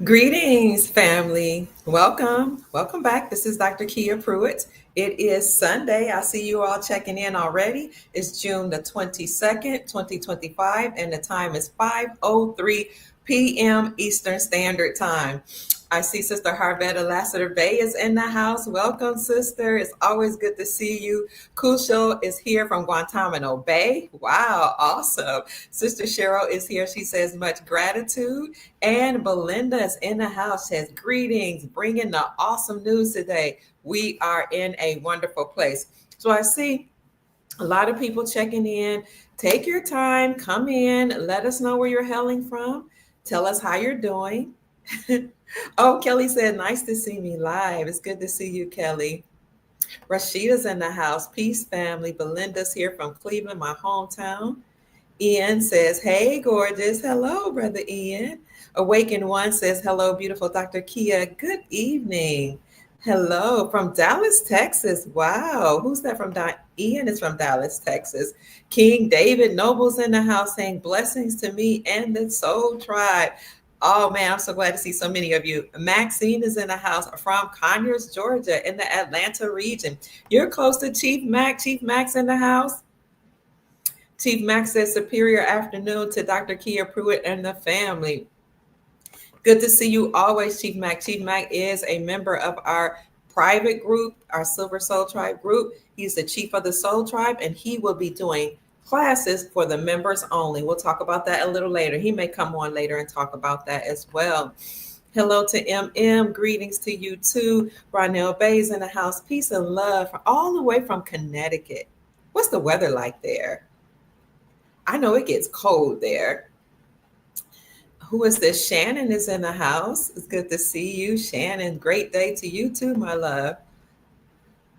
Greetings, family. Welcome back. This is Dr. Kia Pruitt. It is Sunday. I see you all checking in already. It's June the 22nd, 2025, and the time is 5:03 p.m. Eastern Standard Time. I see Sister Harvetta Lassiter Bay is in the house. Welcome, sister. It's always good to see you. Kusho is here from Guantanamo Bay. Wow, awesome. Sister Cheryl is here. She says much gratitude. And Belinda is in the house, says greetings, bringing the awesome news today. We are in a wonderful place. So I see a lot of people checking in. Take your time, come in, let us know where you're hailing from. Tell us how you're doing. Oh, Kelly said, nice to see me live. It's good to see you, Kelly. Rashida's in the house. Peace, family. Belinda's here from Cleveland, my hometown. Ian says, hey, gorgeous. Hello, Brother Ian. Awaken One says, hello, beautiful Dr. Kia. Good evening. Hello from Dallas, Texas. Wow. Who's that from? Ian is from Dallas, Texas. King David Noble's in the house saying, blessings to me and the Soul Tribe. Oh, man, I'm so glad to see so many of you. Maxine is in the house from Conyers, Georgia, in the Atlanta region. You're close to Chief Mack. Chief Mack's in the house. Chief Mack says, superior afternoon to Dr. Kia Pruitt and the family. Good to see you always, Chief Mack. Chief Mack is a member of our private group, our Silver Soul Tribe group. He's the chief of the Soul Tribe, and he will be doing classes for the members only. We'll talk about that a little later. He may come on later and talk about that as well. Hello to MM. Greetings to you too. Ronell Bay's in the house. Peace and love all the way from Connecticut. What's the weather like there? I know it gets cold there. Who is this? Shannon is in the house. It's good to see you, Shannon. Great day to you too, my love.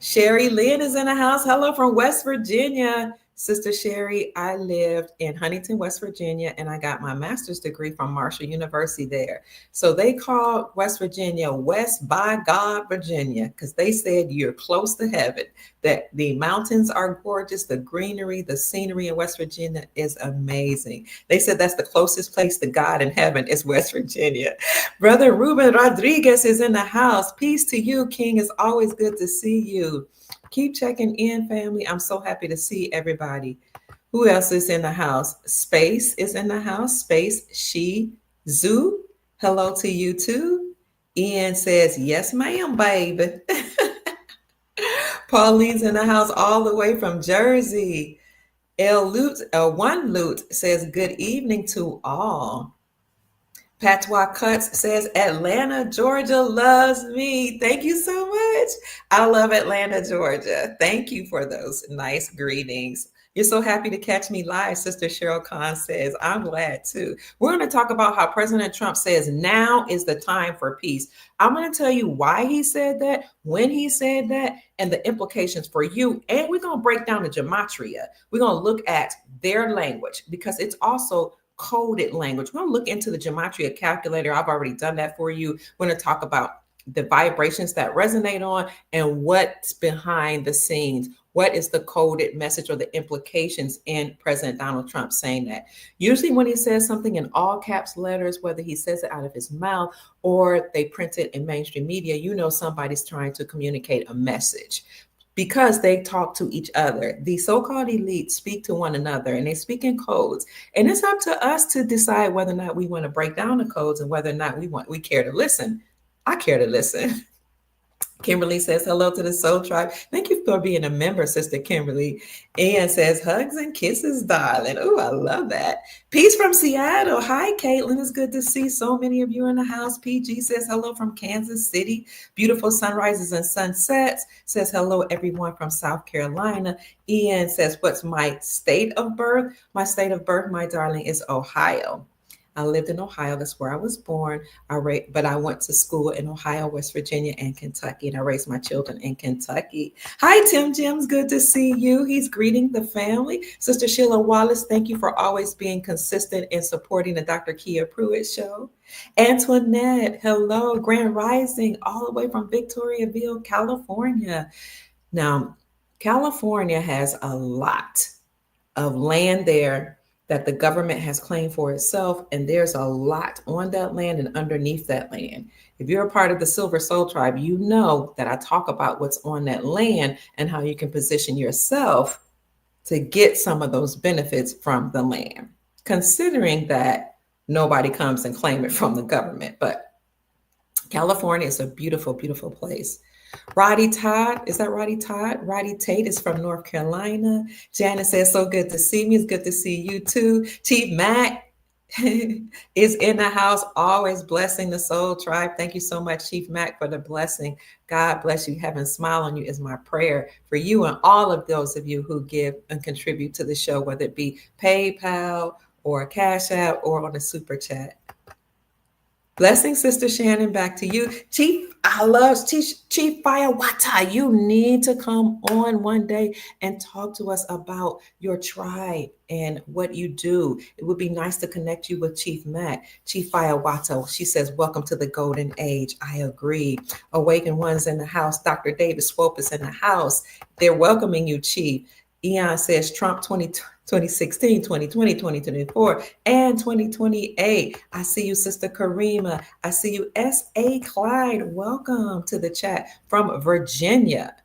Sherry Lynn is in the house. Hello from West Virginia. Sister Sherry, I lived in Huntington, West Virginia, and I got my master's degree from Marshall University there. So they called West Virginia West by God, Virginia, because they said you're close to heaven, that the mountains are gorgeous, the greenery, the scenery in West Virginia is amazing. They said that's the closest place to God in heaven is West Virginia. Brother Ruben Rodriguez is in the house. Peace to you, King. It's always good to see you. Keep checking in, family. I'm so happy to see everybody. Who else is in the house? Space is in the house. Space, she, Zoo. Hello to you too. Ian says, yes, ma'am, baby. Pauline's in the house all the way from Jersey. One Loot says, good evening to all. Patois Cuts says, Atlanta, Georgia loves me. Thank you so much. I love Atlanta, Georgia. Thank you for those nice greetings. You're so happy to catch me live, Sister Cheryl Khan says. I'm glad too. We're going to talk about how President Trump says now is the time for peace. I'm going to tell you why he said that, when he said that, and the implications for you. And we're going to break down the Gematria. We're going to look at their language because it's also coded language. We're going to look into the Gematria calculator. I've already done that for you. We're going to talk about the vibrations that resonate on and what's behind the scenes. What is the coded message or the implications in President Donald Trump saying that? Usually when he says something in all caps letters, whether he says it out of his mouth or they print it in mainstream media, you know somebody's trying to communicate a message. Because they talk to each other. The so-called elites speak to one another and they speak in codes. And it's up to us to decide whether or not we want to break down the codes and whether or not we care to listen. I care to listen. Kimberly says, hello to the Soul Tribe. Thank you for being a member, Sister Kimberly. Ian says, hugs and kisses, darling. Oh, I love that. Peace from Seattle. Hi, Caitlin. It's good to see so many of you in the house. PG says, hello from Kansas City. Beautiful sunrises and sunsets. Says, hello, everyone from South Carolina. Ian says, what's my state of birth? My state of birth, my darling, is Ohio. I lived in Ohio. That's where I was born. But I went to school in Ohio, West Virginia, and Kentucky, and I raised my children in Kentucky. Hi, Tim Jims. Good to see you. He's greeting the family. Sister Sheila Wallace, thank you for always being consistent in supporting the Dr. Kia Pruitt Show. Antoinette, hello. Grand Rising, all the way from Victoriaville, California. Now, California has a lot of land there that the government has claimed for itself, and there's a lot on that land and underneath that land. If you're a part of the Silver Soul Tribe, you know that I talk about what's on that land and how you can position yourself to get some of those benefits from the land, considering that nobody comes and claim it from the government. But California is a beautiful, beautiful place. Roddy Todd, is that Roddy Todd? Roddy Tate is from North Carolina. Janice says, so good to see me. It's good to see you too. Chief Mack is in the house, always blessing the Soul Tribe. Thank you so much, Chief Mack, for the blessing. God bless you. Heaven smile on you is my prayer for you and all of those of you who give and contribute to the show, whether it be PayPal or Cash App or on a super chat. Blessing, Sister Shannon, back to you. Chief, I love Chief Firewata. You need to come on one day and talk to us about your tribe and what you do. It would be nice to connect you with Chief Mack. Chief Firewata, she says, welcome to the golden age. I agree. Awakened Ones in the house. Dr. David Swope is in the house. They're welcoming you, Chief. Eon says Trump 2016, 2020, 2024, and 2028. I see you, Sister Karima. I see you, S.A. Clyde. Welcome to the chat from Virginia.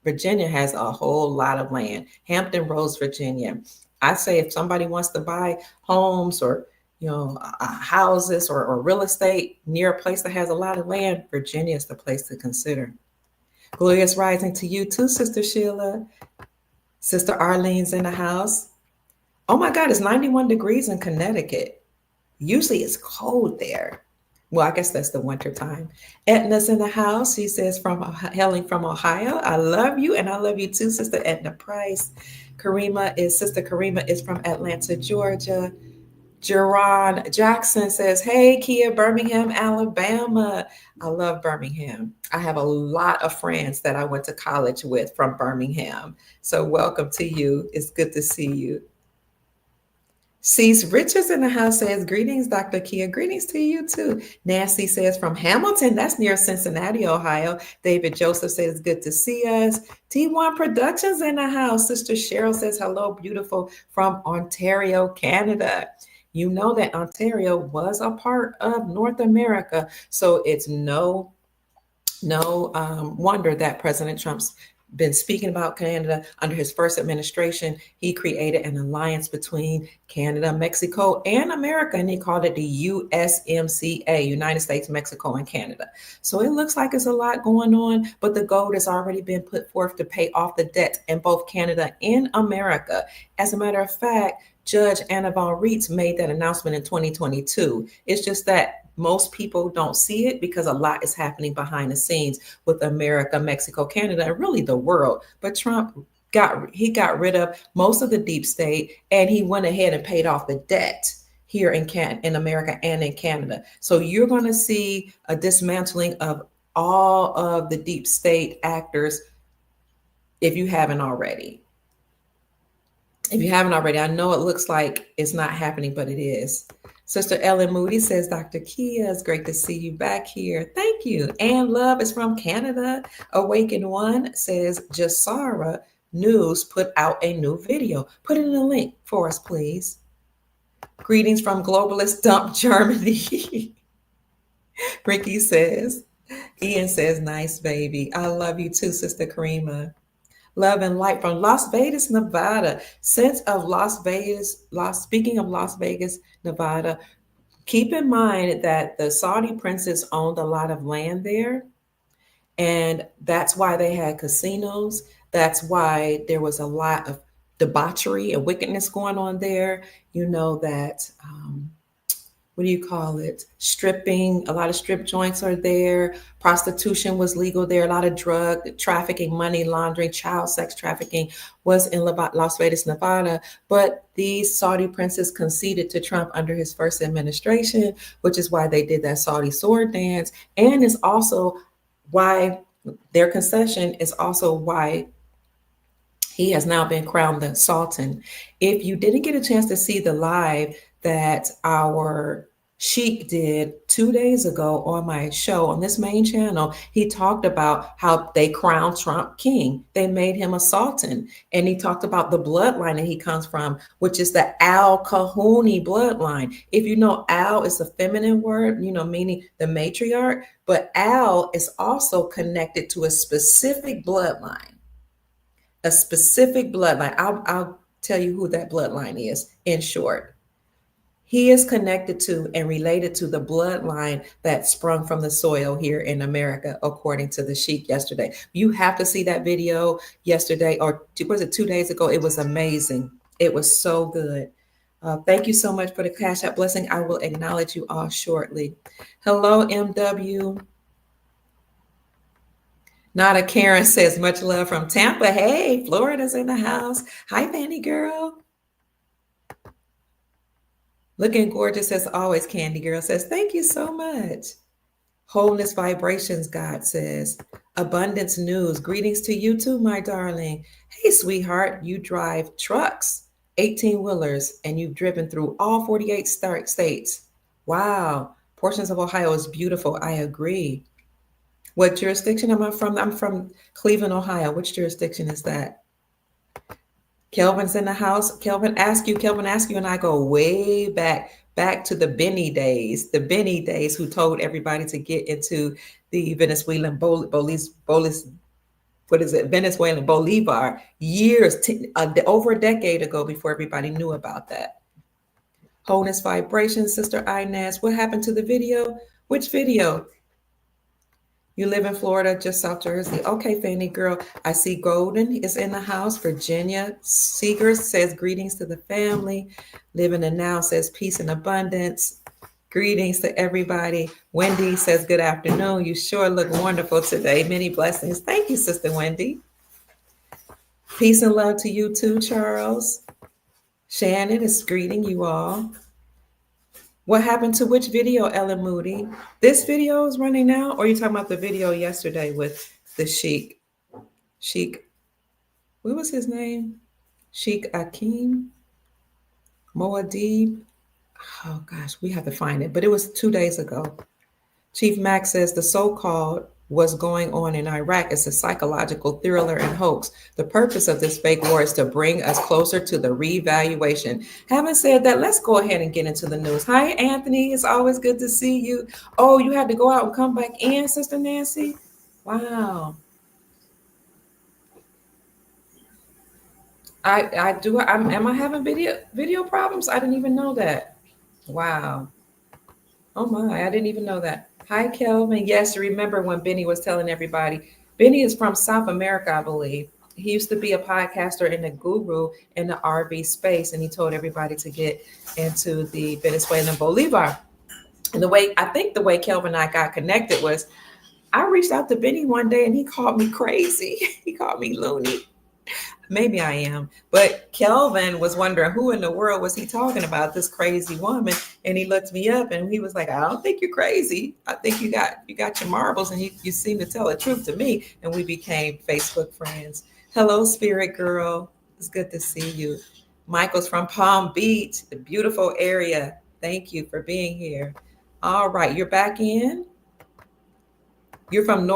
Virginia has a whole lot of land. Hampton Roads, Virginia. I say if somebody wants to buy homes or houses or real estate near a place that has a lot of land, Virginia is the place to consider. Glorious rising to you too, Sister Sheila. Sister Arlene's in the house. Oh my God, it's 91 degrees in Connecticut. Usually it's cold there. Well, I guess that's the winter time. Edna's in the house. She says, hailing from Ohio. I love you, and I love you too, Sister Edna Price. Sister Karima is from Atlanta, Georgia. Jerron Jackson says, hey, Kia, Birmingham, Alabama. I love Birmingham. I have a lot of friends that I went to college with from Birmingham. So welcome to you. It's good to see you. Cease Richards in the house says, greetings, Dr. Kia. Greetings to you too. Nancy says from Hamilton, that's near Cincinnati, Ohio. David Joseph says, good to see us. T1 Productions in the house. Sister Cheryl says, hello, beautiful, from Ontario, Canada. You know that Ontario was a part of North America, so it's no wonder that President Trump's been speaking about Canada. Under his first administration, he created an alliance between Canada, Mexico, and America, and he called it the USMCA, United States, Mexico, and Canada. So it looks like it's a lot going on, but the goal has already been put forth to pay off the debt in both Canada and America. As a matter of fact, Judge Anna Von Reitz made that announcement in 2022. It's just that most people don't see it because a lot is happening behind the scenes with America, Mexico, Canada, and really the world. But Trump got rid of most of the deep state, and he went ahead and paid off the debt here in America and in Canada. So you're going to see a dismantling of all of the deep state actors if you haven't already. If you haven't already, I know it looks like it's not happening, but it is. Sister Ellen Moody says, Dr. Kia, it's great to see you back here. Thank you. And Love is from Canada. Awakened One says, Jasara News put out a new video. Put in a link for us, please. Greetings from Globalist Dump, Germany. Ricky says, Ian says, nice baby. I love you too, Sister Karima. Love and light from Las Vegas, Nevada. Sense of Las Vegas, speaking of Las Vegas, Nevada, keep in mind that the Saudi princes owned a lot of land there. And that's why they had casinos. That's why there was a lot of debauchery and wickedness going on there. You know that, what do you call it? Stripping, a lot of strip joints are there. Prostitution was legal there. A lot of drug trafficking, money laundering, child sex trafficking was in Las Vegas, Nevada. But these Saudi princes conceded to Trump under his first administration, which is why they did that Saudi sword dance. And it's also why their concession is also why he has now been crowned the Sultan. If you didn't get a chance to see the live that our Sheik did 2 days ago on my show on this main channel. He talked about how they crowned Trump king. They made him a sultan. And he talked about the bloodline that he comes from, which is the Al Kahuni bloodline. If you know, Al is a feminine word, meaning the matriarch, but Al is also connected to a specific bloodline. A specific bloodline. I'll tell you who that bloodline is in short. He is connected to and related to the bloodline that sprung from the soil here in America, according to the Sheik yesterday. You have to see that video yesterday, or was it 2 days ago? It was amazing. It was so good. Thank you so much for the Cash App blessing. I will acknowledge you all shortly. Hello, MW. Nada Karen says, much love from Tampa. Hey, Florida's in the house. Hi, Fanny girl. Looking gorgeous as always, Candy Girl says, thank you so much. Wholeness Vibrations, God says. Abundance News, greetings to you too, my darling. Hey, sweetheart, you drive trucks, 18-wheelers, and you've driven through all 48 states. Wow, portions of Ohio is beautiful, I agree. What jurisdiction am I from? I'm from Cleveland, Ohio. Which jurisdiction is that? Kelvin's in the house. Kelvin Askew, and I go way back to the Benny days, who told everybody to get into the Venezuelan Venezuelan Bolivar years, over a decade ago, before everybody knew about that. Wholeness Vibration, Sister Inez, what happened to the video? Which video? You live in Florida, just South Jersey. Okay, Fanny girl. I see Golden is in the house. Virginia Seegers says greetings to the family. Living in Now says peace and abundance. Greetings to everybody. Wendy says good afternoon. You sure look wonderful today. Many blessings. Thank you, Sister Wendy. Peace and love to you too, Charles. Shannon is greeting you all. What happened to which video, Ellen Moody? This video is running now, or are you talking about the video yesterday with the Sheik? What was his name? Sheik Akeem Moadib. Oh gosh, we have to find it, but it was 2 days ago. Chief Mack says the so-called what's going on in Iraq is a psychological thriller and hoax. The purpose of this fake war is to bring us closer to the revaluation. Having said that, let's go ahead and get into the news. Hi, Anthony. It's always good to see you. Oh, you had to go out and come back in, Sister Nancy? Wow. I do. Am I having video problems? I didn't even know that. Wow. Oh my, I didn't even know that. Hi, Kelvin. Yes, remember when Benny was telling everybody. Benny is from South America, I believe. He used to be a podcaster and a guru in the RV space, and he told everybody to get into the Venezuelan Bolivar. And the way Kelvin and I got connected was I reached out to Benny one day and he called me crazy. He called me loony. Maybe I am, but Kelvin was wondering who in the world was he talking about, this crazy woman. And he looked me up and he was like, I don't think you're crazy. I think you got your marbles and you seem to tell the truth to me. And we became Facebook friends. Hello, Spirit Girl. It's good to see you. Michael's from Palm Beach, the beautiful area. Thank you for being here. All right, you're back in. You're from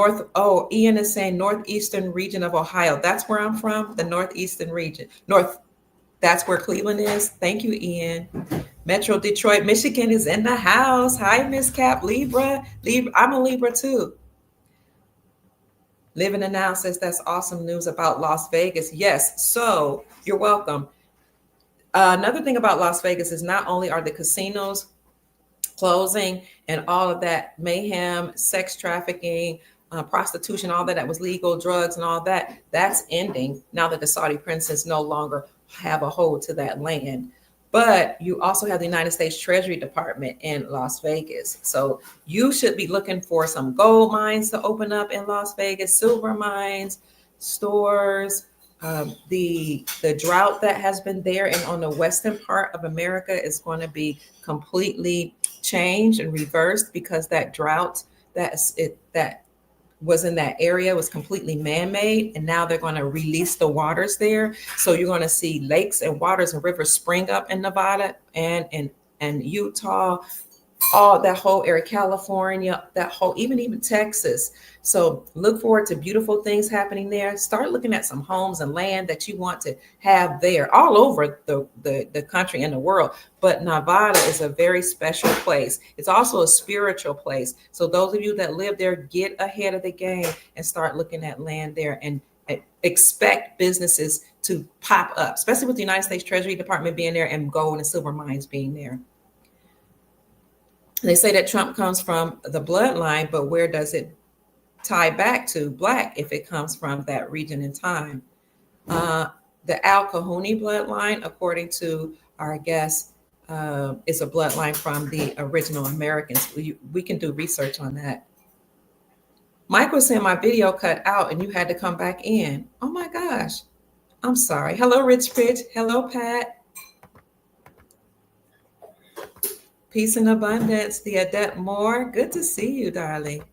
Ian is saying northeastern region of Ohio. That's where I'm from, the northeastern region. That's where Cleveland is. Thank you, Ian. Metro Detroit, Michigan is in the house. Hi, Miss Cap, Libra. I'm a Libra too. Living in Now says that's awesome news about Las Vegas. Yes, so you're welcome. Another thing about Las Vegas is not only are the casinos closing and all of that mayhem, sex trafficking, prostitution, all that was legal, drugs and all that's ending now that the Saudi princes no longer have a hold to that land. But you also have the United States Treasury Department in Las Vegas. So you should be looking for some gold mines to open up in Las Vegas, silver mines, stores. The drought that has been there and on the western part of America is going to be completely changed and reversed because that drought that was in that area was completely man-made, and now they're going to release the waters there. So you're going to see lakes and waters and rivers spring up in Nevada and Utah, all that whole area, California, that whole, even Texas. So look forward to beautiful things happening there. Start looking at some homes and land that you want to have there, all over the country and the world. But Nevada is a very special place. It's also a spiritual place. So those of you that live there, get ahead of the game and start looking at land there, and expect businesses to pop up, especially with the United States Treasury Department being there and gold and silver mines being there. They say that Trump comes from the bloodline, but where does it tie back to? Black, if it comes from that region in time. The Al Kahuni bloodline, according to our guest, is a bloodline from the original Americans. We can do research on that. Mike was saying my video cut out and you had to come back in. Oh my gosh. I'm sorry. Hello, Rich Pitch. Hello, Pat. Peace and abundance. The Adept Moore. Good to see you, darling.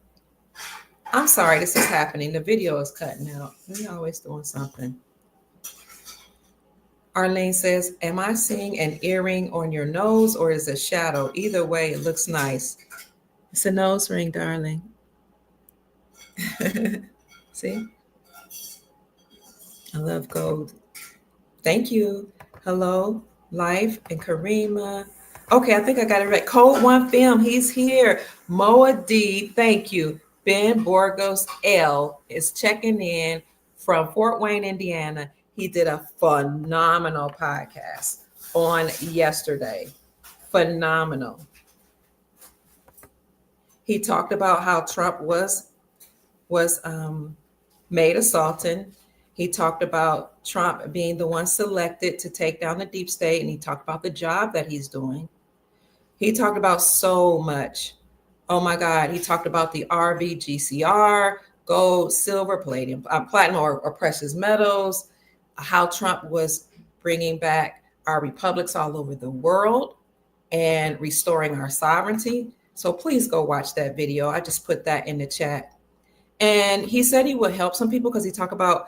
I'm sorry this is happening. The video is cutting out. We're always doing something. Arlene says, am I seeing an earring on your nose or is it a shadow? Either way, it looks nice. It's a nose ring, darling. See? I love gold. Thank you. Hello, Life and Karima. Okay, I think I got it right. Code One Film, he's here. Moa D, thank you. Ben Borgos L is checking in from Fort Wayne, Indiana. He did a phenomenal podcast on yesterday. Phenomenal. He talked about how Trump was made a sultan. He talked about Trump being the one selected to take down the deep state, and he talked about the job that he's doing. He talked about so much. Oh my God. He talked about the RVGCR, gold, silver, palladium, platinum, or precious metals, how Trump was bringing back our republics all over the world and restoring our sovereignty. So please go watch that video. I just put that in the chat. And he said he would help some people because he talked about,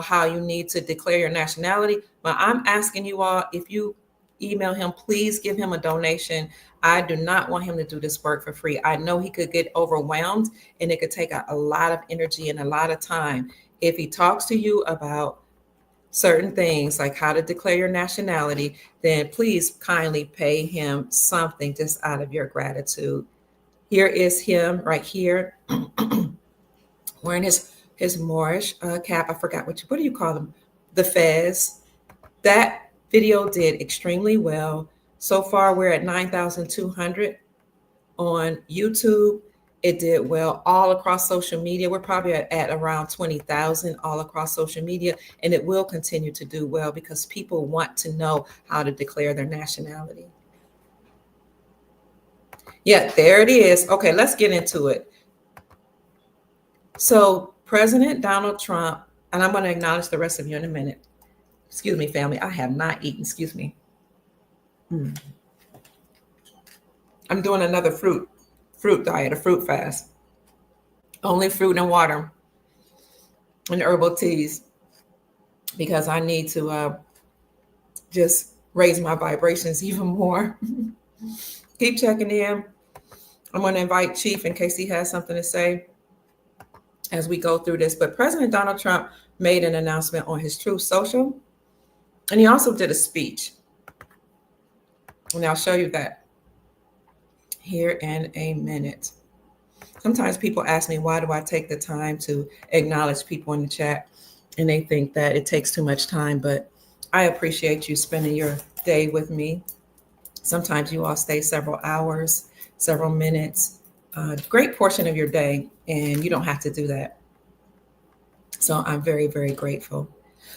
how you need to declare your nationality. But I'm asking you all, if you email him, please give him a donation. I do not want him to do this work for free. I know he could get overwhelmed and it could take a lot of energy and a lot of time. If he talks to you about certain things like how to declare your nationality, then please kindly pay him something just out of your gratitude. Here is him right here wearing his Moorish cap. I forgot what do you call them? The fez. That video did extremely well. So far, we're at 9,200 on YouTube. It did well all across social media. We're probably at around 20,000 all across social media, and it will continue to do well because people want to know how to declare their nationality. Yeah, there it is. Okay, let's get into it. So President Donald Trump, and I'm going to acknowledge the rest of you in a minute. Excuse me, family. I have not eaten. Excuse me. I'm doing another fruit diet, a fruit fast. Only fruit and water and herbal teas because I need to just raise my vibrations even more. Keep checking in. I'm going to invite Chief in case he has something to say as we go through this. But President Donald Trump made an announcement on his Truth Social, and he also did a speech. And I'll show you that here in a minute. Sometimes people ask me, why do I take the time to acknowledge people in the chat? And they think that it takes too much time, but I appreciate you spending your day with me. Sometimes you all stay several hours, several minutes, a great portion of your day, and you don't have to do that. So I'm very, very grateful.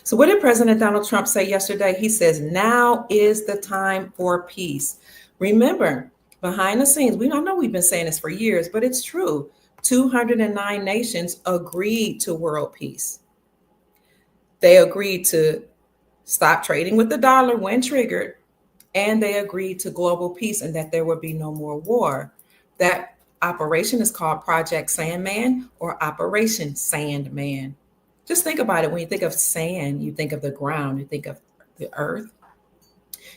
So what did President Donald Trump say yesterday? He says, now is the time for peace. Remember, behind the scenes, I know we've been saying this for years, but it's true. 209 nations agreed to world peace. They agreed to stop trading with the dollar when triggered, and they agreed to global peace and that there would be no more war. That operation is called Project Sandman or Operation Sandman. Just think about it. When you think of sand, you think of the ground, you think of the earth,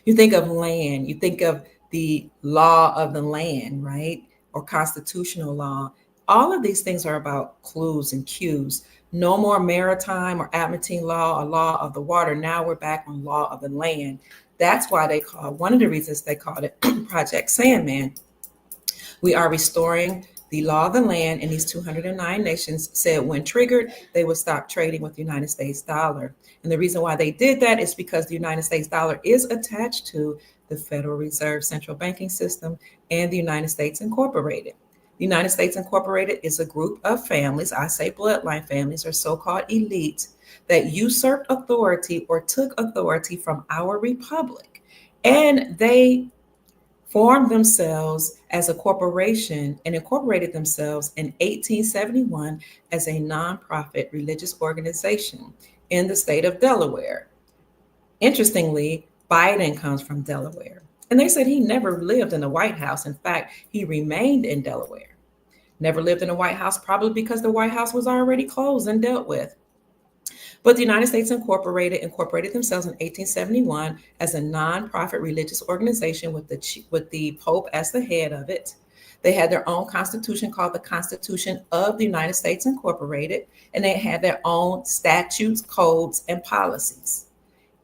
you think of land, you think of the law of the land, right? Or constitutional law. All of these things are about clues and cues. No more maritime or admiralty law or law of the water. Now we're back on law of the land. That's why one of the reasons they called it Project Sandman. We are restoring the law of the land, and these 209 nations said when triggered, they would stop trading with the United States dollar. And the reason why they did that is because the United States dollar is attached to the Federal Reserve central banking system and the United States Incorporated. The United States Incorporated is a group of families, I say bloodline families or so-called elites, that usurped authority or took authority from our republic. And they formed themselves as a corporation and incorporated themselves in 1871 as a nonprofit religious organization in the state of Delaware. Interestingly, Biden comes from Delaware. And they said he never lived in the White House. In fact, he remained in Delaware. Never lived in the White House, probably because the White House was already closed and dealt with. But the United States incorporated themselves in 1871 as a nonprofit religious organization with the Pope as the head of it. They had their own constitution called the Constitution of the United States Incorporated, and they had their own statutes, codes, and policies.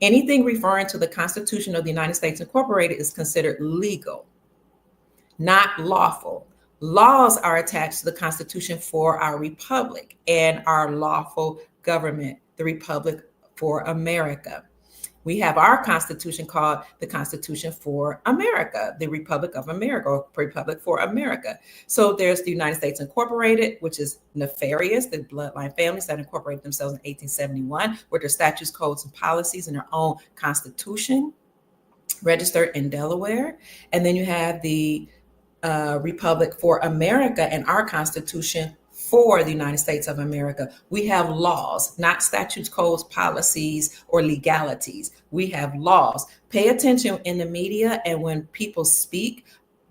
Anything referring to the Constitution of the United States Incorporated is considered legal, not lawful. Laws are attached to the Constitution for our republic and our lawful government, the Republic for America. We have our Constitution called the Constitution for America, the Republic of America, or Republic for America. So there's the United States Incorporated, which is nefarious, the bloodline families that incorporated themselves in 1871 with their statutes, codes, and policies and their own constitution, registered in Delaware. And then you have the Republic for America and our Constitution for the United States of America. We have laws, not statutes, codes, policies, or legalities. We have laws. Pay attention in the media and when people speak,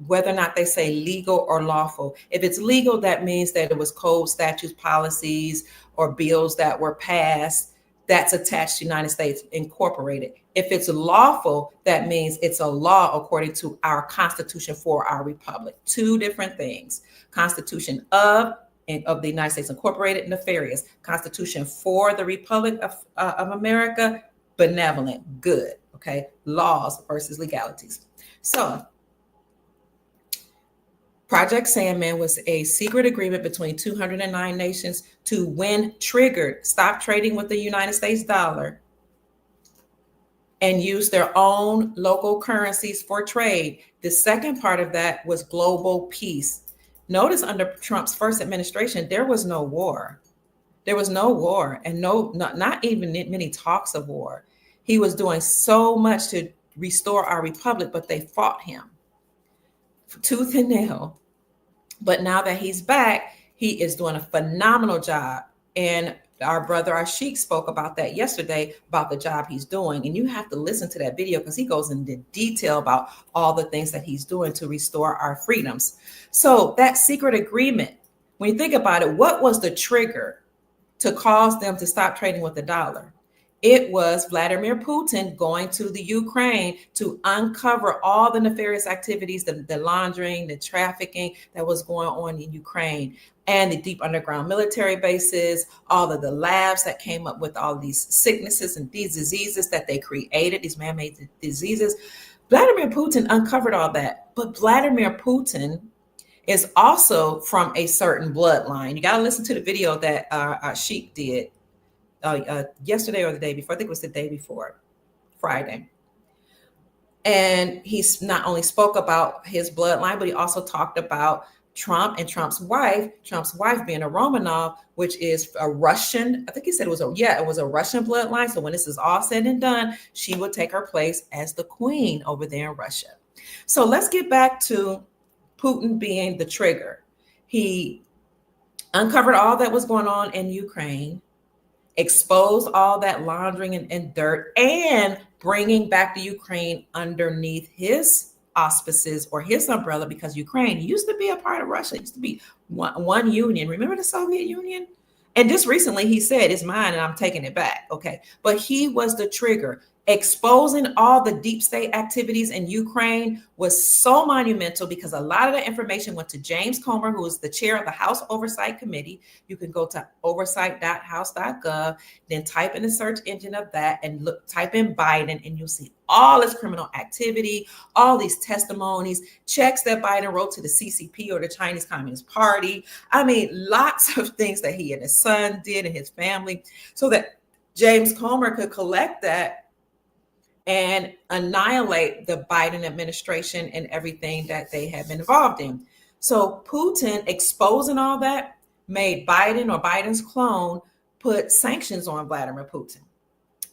whether or not they say legal or lawful. If it's legal, that means that it was codes, statutes, policies, or bills that were passed that's attached to United States Incorporated. If it's lawful, that means it's a law according to our Constitution for our republic. Two different things. Constitution of the United States Incorporated, nefarious. Constitution for the Republic of America, benevolent, good. Okay, laws versus legalities. So Project Sandman was a secret agreement between 209 nations to, when triggered, stop trading with the United States dollar and use their own local currencies for trade. The second part of that was global peace. Notice under Trump's first administration, there was no war. There was no war and not even many talks of war. He was doing so much to restore our republic, but they fought him tooth and nail. But now that he's back, he is doing a phenomenal job. And our brother Ashik spoke about that yesterday, about the job he's doing. And you have to listen to that video because he goes into detail about all the things that he's doing to restore our freedoms. So that secret agreement, when you think about it, what was the trigger to cause them to stop trading with the dollar? It was Vladimir Putin going to the Ukraine to uncover all the nefarious activities, the laundering, the trafficking that was going on in Ukraine, and the deep underground military bases, all of the labs that came up with all these sicknesses and these diseases that they created, these man-made diseases. Vladimir Putin uncovered all that. But Vladimir Putin is also from a certain bloodline. You got to listen to the video that Sheik did yesterday or the day before. I think it was the day before, Friday. And he's not only spoke about his bloodline, but he also talked about Trump and Trump's wife being a Romanov, which is a Russian. I think he said it was a Russian bloodline. So when this is all said and done, she would take her place as the queen over there in Russia. So let's get back to Putin being the trigger. He uncovered all that was going on in Ukraine, exposed all that laundering and dirt, and bringing back the Ukraine underneath his auspices or his umbrella, because Ukraine used to be a part of Russia. It used to be one union. Remember the Soviet Union? And just recently he said, it's mine and I'm taking it back. Okay. But he was the trigger. Exposing all the deep state activities in Ukraine was so monumental because a lot of the information went to James Comer, who is the chair of the House Oversight Committee. You can go to oversight.house.gov, then type in the search engine of that and type in Biden, and you'll see all this criminal activity, all these testimonies, checks that Biden wrote to the CCP or the Chinese Communist Party. I mean, lots of things that he and his son did and his family, so that James Comer could collect that and annihilate the Biden administration and everything that they have been involved in. So Putin exposing all that made Biden or Biden's clone put sanctions on Vladimir Putin.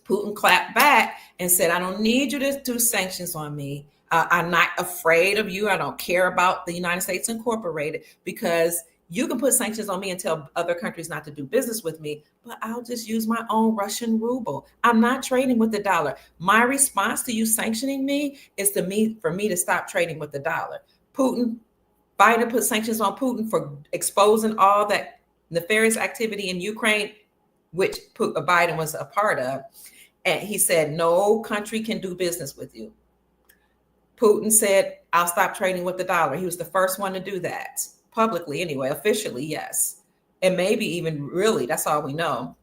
Putin clapped back and said, I don't need you to do sanctions on me. I'm not afraid of you. I don't care about the United States Incorporated, because you can put sanctions on me and tell other countries not to do business with me, but I'll just use my own Russian ruble. I'm not trading with the dollar. My response to you sanctioning me is for me to stop trading with the dollar. Biden put sanctions on Putin for exposing all that nefarious activity in Ukraine, which Biden was a part of. And he said, no country can do business with you. Putin said, I'll stop trading with the dollar. He was the first one to do that. Publicly anyway, officially, yes. And maybe even really, that's all we know.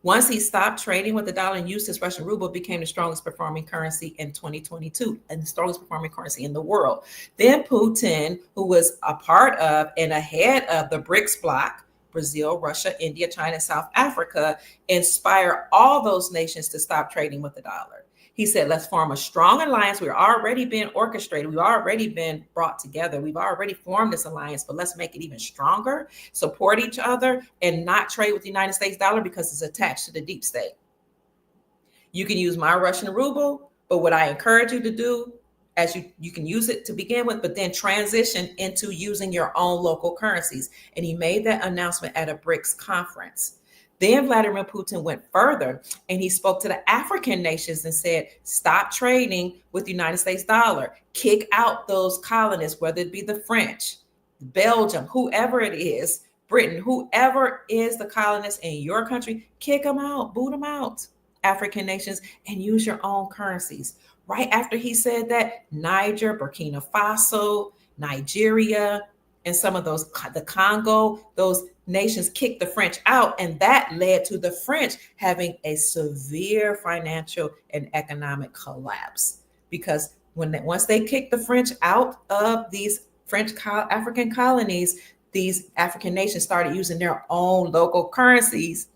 Once he stopped trading with the dollar and used his Russian ruble, it became the strongest performing currency in 2022 and the strongest performing currency in the world. Then Putin, who was a part of and ahead of the BRICS bloc, Brazil, Russia, India, China, South Africa, inspired all those nations to stop trading with the dollar. He said, let's form a strong alliance. We're already been orchestrated. We've already been brought together. We've already formed this alliance, but let's make it even stronger, support each other, and not trade with the United States dollar because it's attached to the deep state. You can use my Russian ruble, but what I encourage you to do, as you can use it to begin with, but then transition into using your own local currencies. And he made that announcement at a BRICS conference. Then Vladimir Putin went further and he spoke to the African nations and said, stop trading with the United States dollar. Kick out those colonists, whether it be the French, Belgium, whoever it is, Britain, whoever is the colonist in your country, kick them out, boot them out, African nations, and use your own currencies. Right after he said that, Niger, Burkina Faso, Nigeria, and some of those, the Congo, those nations kicked the French out, and that led to the French having a severe financial and economic collapse. Because once they kicked the French out of these French African colonies, these African nations started using their own local currencies.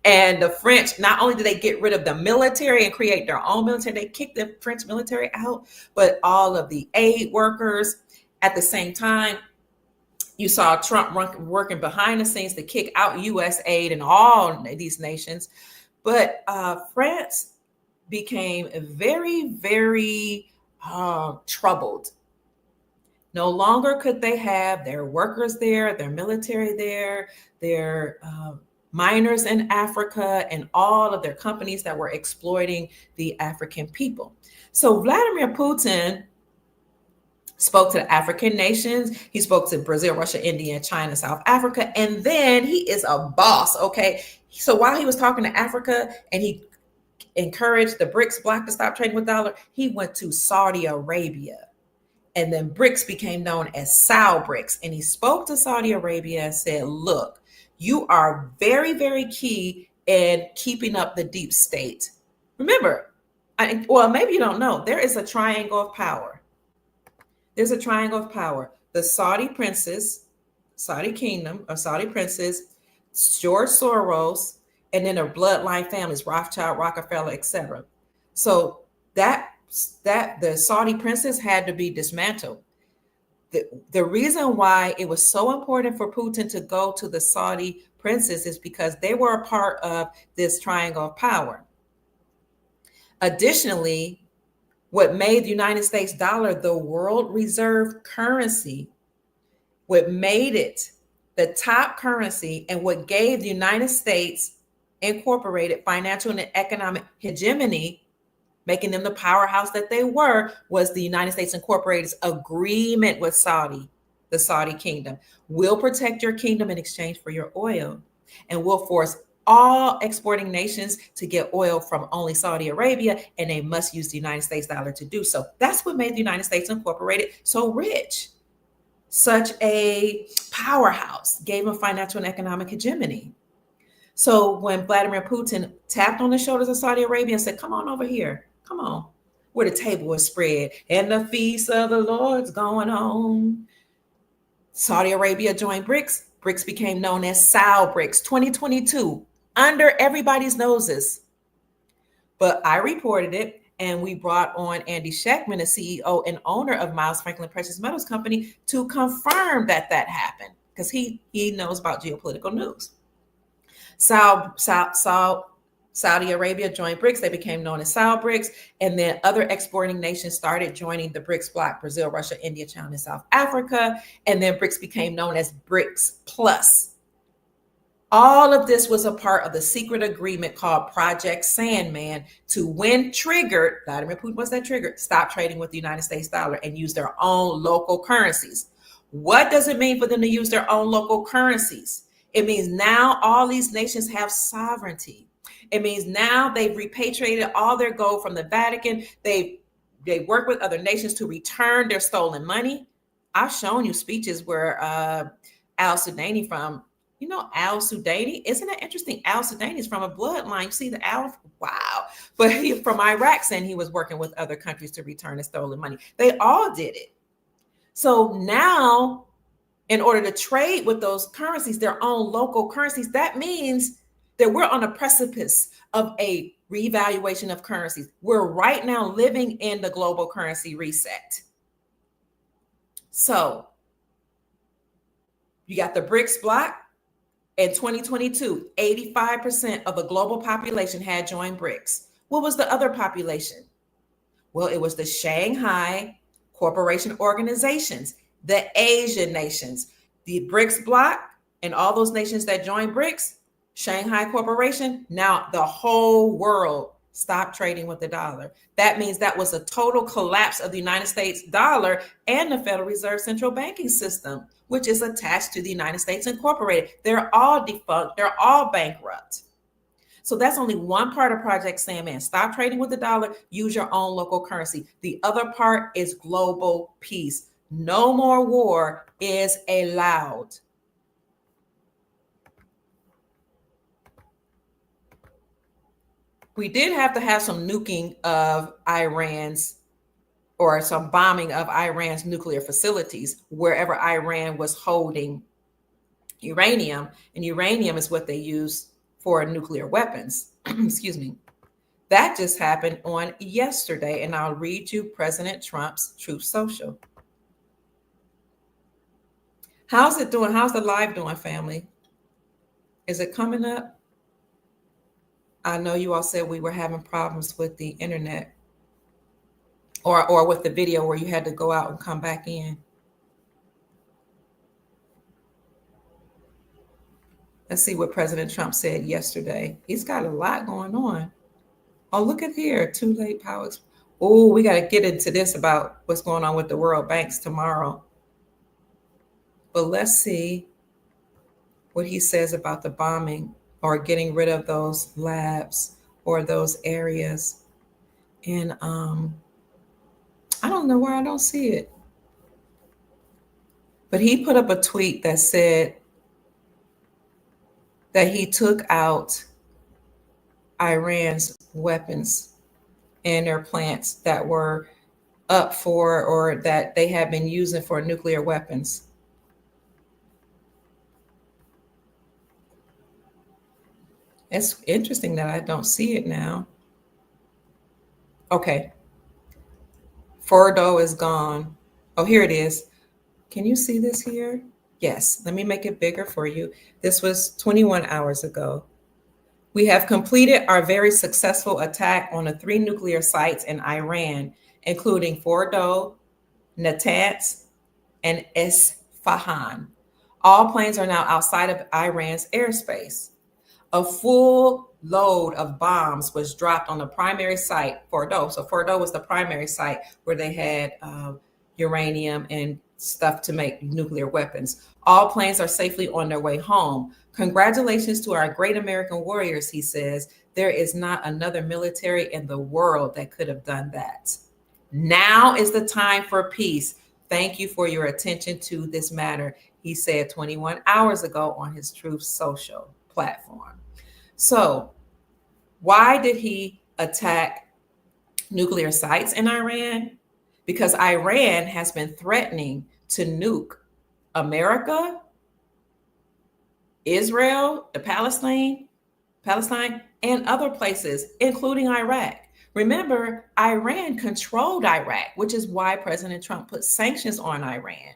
And the French, not only did they get rid of the military and create their own military, they kicked the French military out, but all of the aid workers. At the same time, you saw Trump working behind the scenes to kick out U.S. aid in all these nations. But France became very, very troubled. No longer could they have their workers there, their military there, their miners in Africa, and all of their companies that were exploiting the African people. So Vladimir Putin spoke to the African nations. He spoke to Brazil, Russia, India, China, South Africa. And then he is a boss, okay? So while he was talking to Africa and he encouraged the BRICS bloc to stop trading with dollar, he went to Saudi Arabia. And then BRICS became known as SAL-BRICS. And he spoke to Saudi Arabia and said, look, you are very, very key in keeping up the deep state. Remember, maybe you don't know, there is a triangle of power. There's a triangle of power. The Saudi princes, Saudi kingdom, or Saudi princes, George Soros, and then their bloodline families, Rothschild, Rockefeller, etc. So that the Saudi princes had to be dismantled. The reason why it was so important for Putin to go to the Saudi princes is because they were a part of this triangle of power. Additionally, what made the United States dollar the world reserve currency, what made it the top currency, and what gave the United States Incorporated financial and economic hegemony, making them the powerhouse that they were, was the United States Incorporated's agreement with the Saudi kingdom. We'll protect your kingdom in exchange for your oil, and we'll force all exporting nations to get oil from only Saudi Arabia, and they must use the United States dollar to do so. That's what made the United States Incorporated so rich, such a powerhouse, gave them financial and economic hegemony. So when Vladimir Putin tapped on the shoulders of Saudi Arabia and said, come on over here, come on, where the table was spread and the feast of the Lord's going on. Saudi Arabia joined BRICS. BRICS became known as Sal BRICS 2022, under everybody's noses. But I reported it, and we brought on Andy Schechtman, the CEO and owner of Miles Franklin Precious Metals Company, to confirm that happened, because he knows about geopolitical news. Saudi Arabia joined BRICS. They became known as Sal BRICS. And then other exporting nations started joining the BRICS bloc: Brazil, Russia, India, China, and South Africa. And then BRICS became known as BRICS Plus. All of this was a part of the secret agreement called Project Sandman to, when triggered, Vladimir Putin was that triggered, stop trading with the United States dollar and use their own local currencies. What does it mean for them to use their own local currencies? It means now all these nations have sovereignty. It means now they've repatriated all their gold from the Vatican. They work with other nations to return their stolen money. I've shown you speeches where Al Sudani from, Al Sudani, isn't that interesting? Al Sudani is from a bloodline. You see the Al, wow. But he from Iraq, saying he was working with other countries to return the stolen money. They all did it. So now, in order to trade with those currencies, their own local currencies, that means that we're on a precipice of a revaluation of currencies. We're right now living in the global currency reset. So you got the BRICS bloc. In 2022, 85% of the global population had joined BRICS. What was the other population? Well, it was the Shanghai Cooperation Organizations, the Asian nations, the BRICS bloc, and all those nations that joined BRICS, Shanghai Corporation. Now the whole world stopped trading with the dollar. That means that was a total collapse of the United States dollar and the Federal Reserve central banking system, which is attached to the United States Incorporated. They're all defunct. They're all bankrupt. So that's only one part of Project Sandman. Stop trading with the dollar. Use your own local currency. The other part is global peace. No more war is allowed. We did have to have some nuking of Iran's, or some bombing of Iran's nuclear facilities wherever Iran was holding uranium. And uranium is what they use for nuclear weapons. Excuse me. That just happened on yesterday. And I'll read you President Trump's Truth Social. How's it doing? How's the live doing, family? Is it coming up? I know you all said we were having problems with the internet, or with the video where you had to go out and come back in. Let's see what President Trump said yesterday. He's got a lot going on. Oh, look at here. Too late power. Oh, we got to get into this about what's going on with the world banks tomorrow. But let's see what he says about the bombing or getting rid of those labs or those areas. And I don't know where I don't see it. But he put up a tweet that said that he took out Iran's weapons and their plants that were up for, or that they had been using for nuclear weapons. It's interesting that I don't see it now. Okay. Fordo is gone. Oh, here it is. Can you see this here? Yes. Let me make it bigger for you. This was 21 hours ago. We have completed our very successful attack on the 3 nuclear sites in Iran, including Fordo, Natanz, and Isfahan. All planes are now outside of Iran's airspace. A full load of bombs was dropped on the primary site, Fordo. So Fordo was the primary site where they had uranium and stuff to make nuclear weapons. All planes are safely on their way home. Congratulations to our great American warriors, he says. There is not another military in the world that could have done that. Now is the time for peace. Thank you for your attention to this matter, he said 21 hours ago on his Truth Social platform. So, why did he attack nuclear sites in Iran? Because Iran has been threatening to nuke America, Israel, Palestine, and other places, including Iraq. Remember, Iran controlled Iraq, which is why President Trump put sanctions on Iran.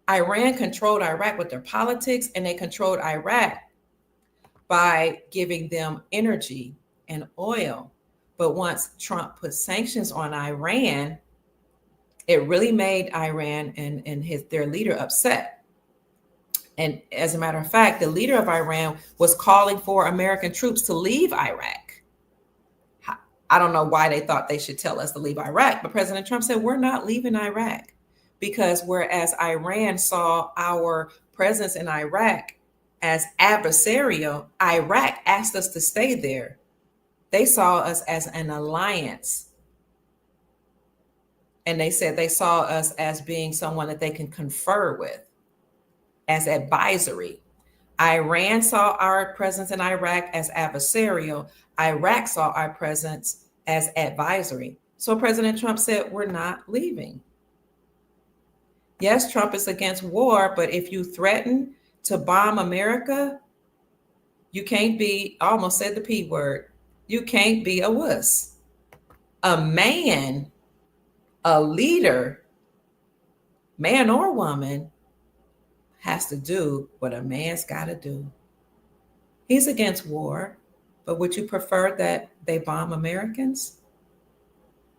Iran controlled Iraq with their politics, and they controlled Iraq by giving them energy and oil. But once Trump put sanctions on Iran, it really made Iran and their leader upset. And as a matter of fact, the leader of Iran was calling for American troops to leave Iraq. I don't know why they thought they should tell us to leave Iraq, but President Trump said, we're not leaving Iraq. Because whereas Iran saw our presence in Iraq as adversarial, Iraq asked us to stay there. They saw us as an alliance. And they said they saw us as being someone that they can confer with, as advisory. Iran saw our presence in Iraq as adversarial. Iraq saw our presence as advisory. So President Trump said, we're not leaving. Yes, Trump is against war, but if you threaten to bomb America, you can't be, I almost said the P word, you can't be a wuss. A man, a leader, man or woman, has to do what a man's got to do. He's against war, but would you prefer that they bomb Americans?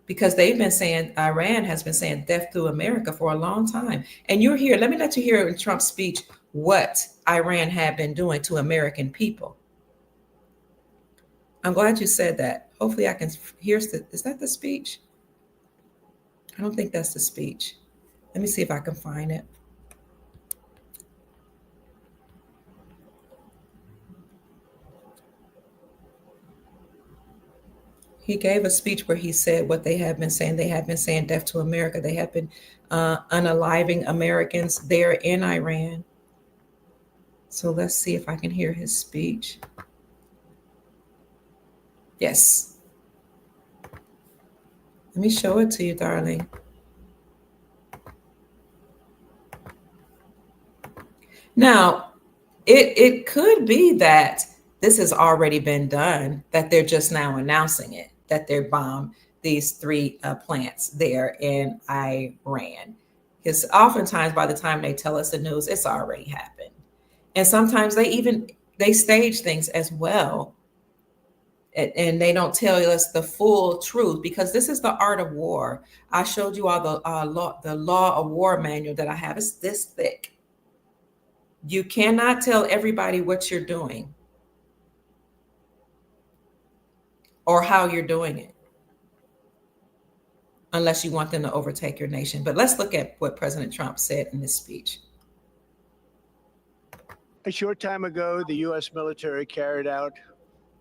Because they've been saying, Iran has been saying death to America for a long time. And you're here, let me let you hear in Trump's speech what Iran had been doing to American people. I'm glad you said that. Hopefully I can hear, is that the speech? I don't think that's the speech. Let me see if I can find it. He gave a speech where he said what they have been saying. They have been saying death to America. They have been unaliving Americans there in Iran. So let's see if I can hear his speech. Yes. Let me show it to you, darling. Now, it could be that this has already been done, that they're just now announcing it, that they bombed these 3 plants there in Iran. Because oftentimes by the time they tell us the news, it's already happened. And sometimes they stage things as well. And they don't tell us the full truth, because this is the art of war. I showed you all the law of war manual that I have. It's this thick. You cannot tell everybody what you're doing or how you're doing it unless you want them to overtake your nation. But let's look at what President Trump said in this speech. A short time ago, the U.S. military carried out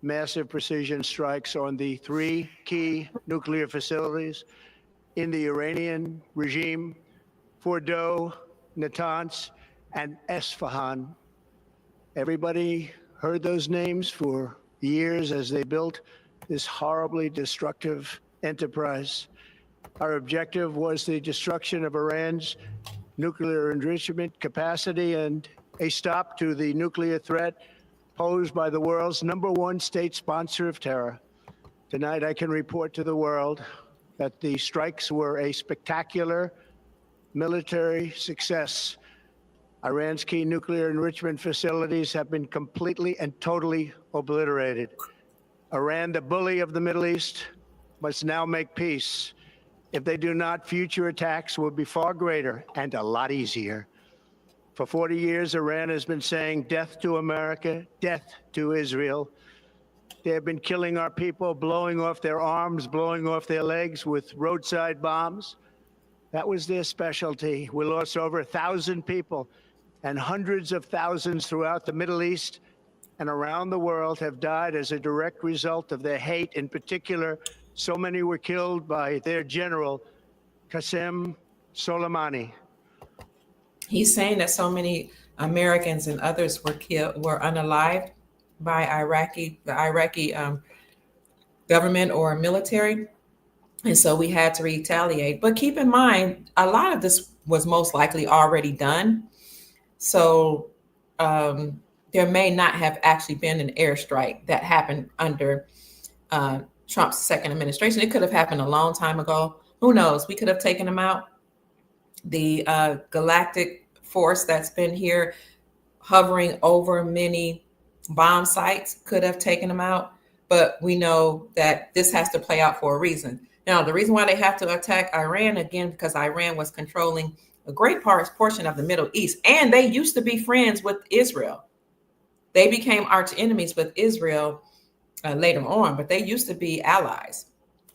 massive precision strikes on the 3 key nuclear facilities in the Iranian regime: Fordow, Natanz, and Esfahan. Everybody heard those names for years as they built this horribly destructive enterprise. Our objective was the destruction of Iran's nuclear enrichment capacity and a stop to the nuclear threat posed by the world's #1 state sponsor of terror. Tonight, I can report to the world that the strikes were a spectacular military success. Iran's key nuclear enrichment facilities have been completely and totally obliterated. Iran, the bully of the Middle East, must now make peace. If they do not, future attacks will be far greater and a lot easier. For 40 years, Iran has been saying death to America, death to Israel. They have been killing our people, blowing off their arms, blowing off their legs with roadside bombs. That was their specialty. We lost over 1,000 people, and hundreds of thousands throughout the Middle East and around the world have died as a direct result of their hate. In particular, so many were killed by their general, Qasem Soleimani. He's saying that so many Americans and others were killed, were unalived by the Iraqi government or military, and so we had to retaliate. But keep in mind, a lot of this was most likely already done. So there may not have actually been an airstrike that happened under Trump's second administration. It could have happened a long time ago. Who knows? We could have taken them out. The galactic force that's been here hovering over many bomb sites could have taken them out. But we know that this has to play out for a reason. Now, the reason why they have to attack Iran again, because Iran was controlling a great portion of the Middle East, and they used to be friends with Israel. They became arch enemies with Israel later on, but they used to be allies.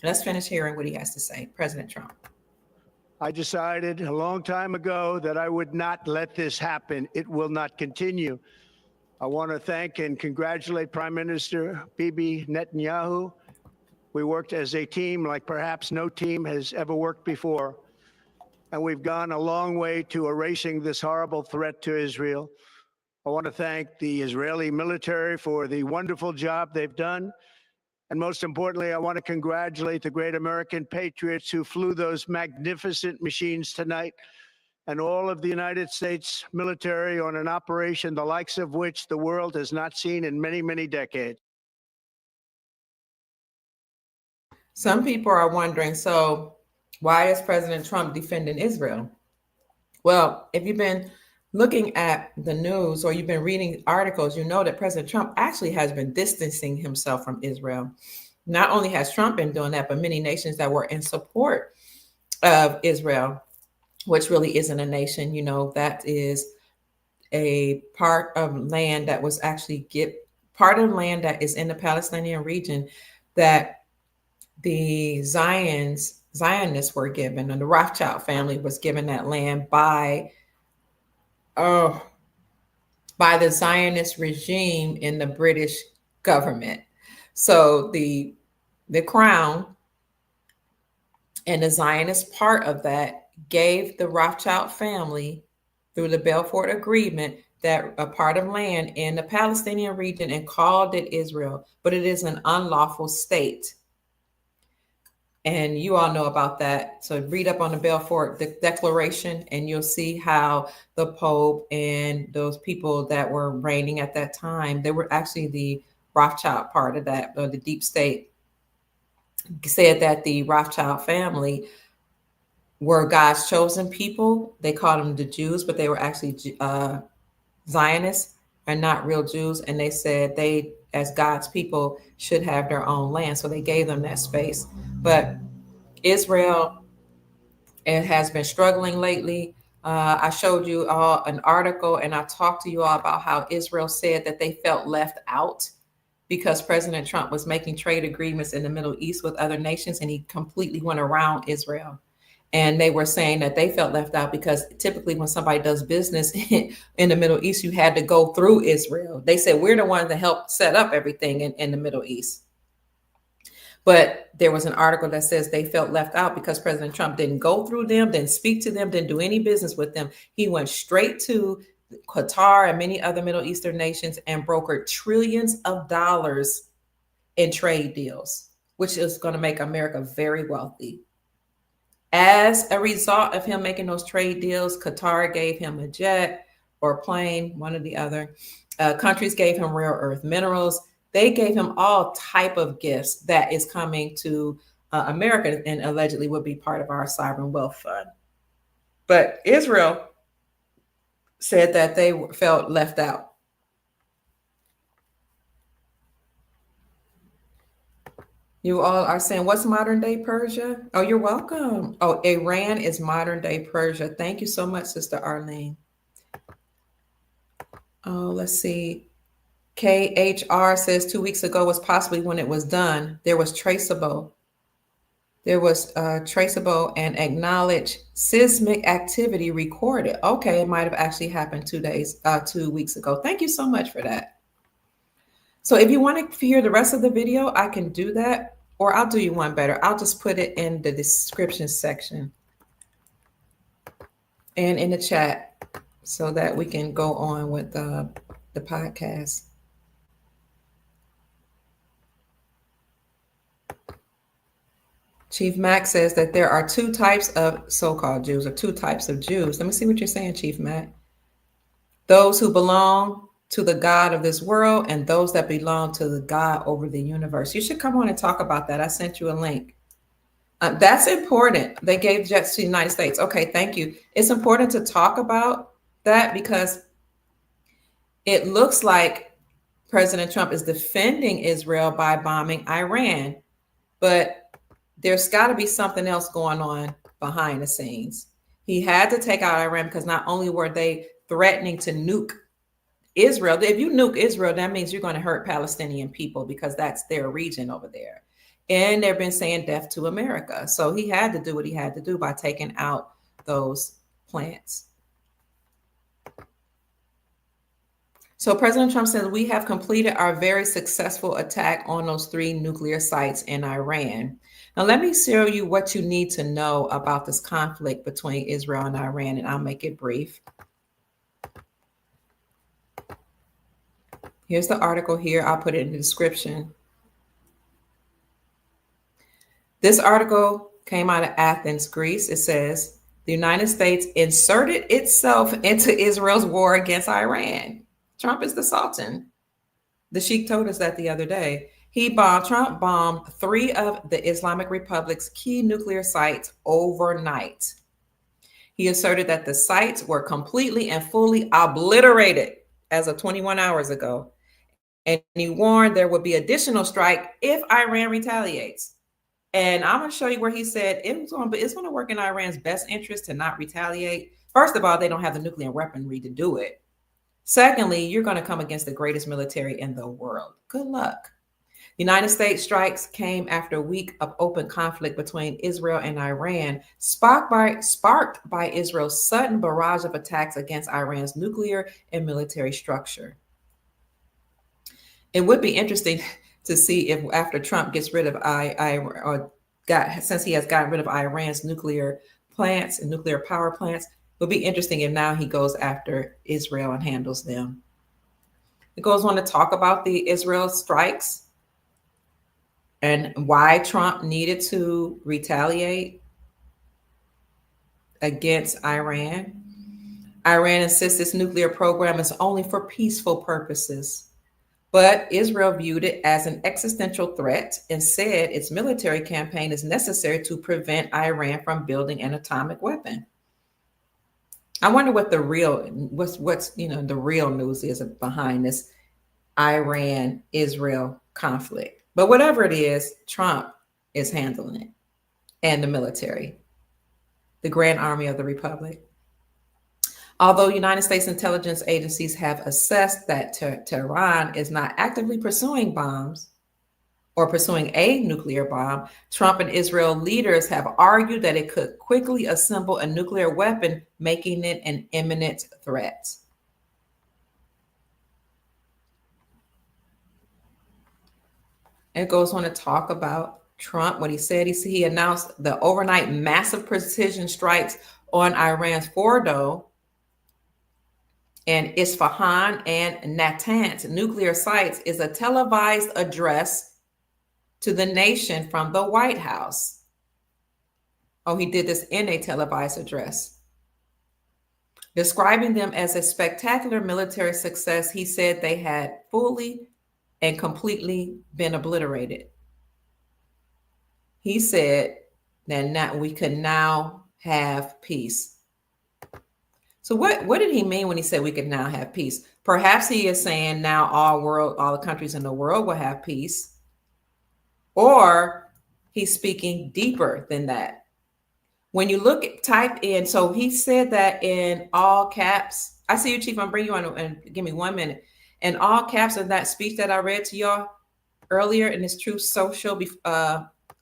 Let's finish hearing what he has to say, President Trump. I decided a long time ago that I would not let this happen. It will not continue. I want to thank and congratulate Prime Minister Bibi Netanyahu. We worked as a team like perhaps no team has ever worked before. And we've gone a long way to erasing this horrible threat to Israel. I want to thank the Israeli military for the wonderful job they've done. And most importantly, I want to congratulate the great American patriots who flew those magnificent machines tonight, and all of the United States military on an operation the likes of which the world has not seen in many, many decades. Some people are wondering, so why is President Trump defending Israel? Well, if you've been looking at the news or you've been reading articles, you know that President Trump actually has been distancing himself from Israel. Not only has Trump been doing that, but many nations that were in support of Israel, which really isn't a nation, that is a part of land that was actually part of land that is in the Palestinian region that the Zionists were given, and the Rothschild family was given that land by the Zionist regime in the British government. So the crown and the Zionist part of that gave the Rothschild family, through the Balfour Agreement, that a part of land in the Palestinian region and called it Israel, but it is an unlawful state. And you all know about that. So read up on the Balfour Declaration, and you'll see how the Pope and those people that were reigning at that time, they were actually the Rothschild part of that, or the deep state, said that the Rothschild family were God's chosen people. They called them the Jews, but they were actually Zionists and not real Jews. And they said they, as God's people, should have their own land. So they gave them that space. But Israel, it has been struggling lately. I showed you all an article, and I talked to you all about how Israel said that they felt left out because President Trump was making trade agreements in the Middle East with other nations, and he completely went around Israel. And they were saying that they felt left out because typically when somebody does business in the Middle East, you had to go through Israel. They said, we're the ones that helped set up everything in the Middle East. But there was an article that says they felt left out because President Trump didn't go through them, didn't speak to them, didn't do any business with them. He went straight to Qatar and many other Middle Eastern nations and brokered trillions of dollars in trade deals, which is going to make America very wealthy. As a result of him making those trade deals, Qatar gave him a jet or plane, one or the other. Countries gave him rare earth minerals. They gave him all type of gifts that is coming to America and allegedly would be part of our sovereign wealth fund. But Israel said that they felt left out. You all are saying, what's modern day Persia? Oh, you're welcome. Oh, Iran is modern day Persia. Thank you so much, Sister Arlene. Oh, let's see. KHR says 2 weeks ago was possibly when it was done. There was traceable There was traceable and acknowledged seismic activity recorded. Okay, it might have actually happened 2 weeks ago. Thank you so much for that. So if you want to hear the rest of the video, I can do that, or I'll do you one better. I'll just put it in the description section and in the chat so that we can go on with the podcast. Chief Mack says that there are two types of so-called Jews, or two types of Jews. Let me see what you're saying, Chief Mack. Those who belong to the God of this world and those that belong to the God over the universe. You should come on and talk about that. I sent you a link. That's important. They gave jets to the United States. Okay, thank you. It's important to talk about that because it looks like President Trump is defending Israel by bombing Iran, but there's got to be something else going on behind the scenes. He had to take out Iran because not only were they threatening to nuke Israel, if you nuke Israel, that means you're going to hurt Palestinian people because that's their region over there. And they've been saying death to America. So he had to do what he had to do by taking out those plants. So President Trump says we have completed our very successful attack on those 3 nuclear sites in Iran. Now, let me show you what you need to know about this conflict between Israel and Iran, and I'll make it brief. Here's the article here. I'll put it in the description. This article came out of Athens, Greece. It says the United States inserted itself into Israel's war against Iran. Trump is the Sultan. The Sheikh told us that the other day. Trump bombed 3 of the Islamic Republic's key nuclear sites overnight. He asserted that the sites were completely and fully obliterated as of 21 hours ago. And he warned there would be additional strike if Iran retaliates. And I'm going to show you where he said it's going to work in Iran's best interest to not retaliate. First of all, they don't have the nuclear weaponry to do it. Secondly, you're going to come against the greatest military in the world. Good luck. United States strikes came after a week of open conflict between Israel and Iran, sparked by Israel's sudden barrage of attacks against Iran's nuclear and military structure. It would be interesting to see if after Trump gets rid of since he has gotten rid of Iran's nuclear plants and nuclear power plants, it would be interesting if now he goes after Israel and handles them. It goes on to talk about the Israel strikes and why Trump needed to retaliate against Iran. Iran insists its nuclear program is only for peaceful purposes. But Israel viewed it as an existential threat and said its military campaign is necessary to prevent Iran from building an atomic weapon. I wonder what the real the real news is behind this Iran-Israel conflict. But whatever it is, Trump is handling it, and the military, the Grand Army of the Republic. Although United States intelligence agencies have assessed that Tehran is not actively pursuing bombs or pursuing a nuclear bomb, Trump and Israel leaders have argued that it could quickly assemble a nuclear weapon, making it an imminent threat. It goes on to talk about Trump, what he said. He announced the overnight massive precision strikes on Iran's Fordo and Isfahan and Natanz nuclear sites is a televised address to the nation from the White House. Oh, he did this in a televised address. Describing them as a spectacular military success, he said they had fully and completely been obliterated. He said that we could now have peace. So what did he mean when he said we could now have peace? Perhaps he is saying now all the countries in the world will have peace. Or he's speaking deeper than that. When you type in, so he said that in all caps. I see you, Chief. I'm bringing you on and give me 1 minute. In all caps of that speech that I read to y'all earlier in this Truth Social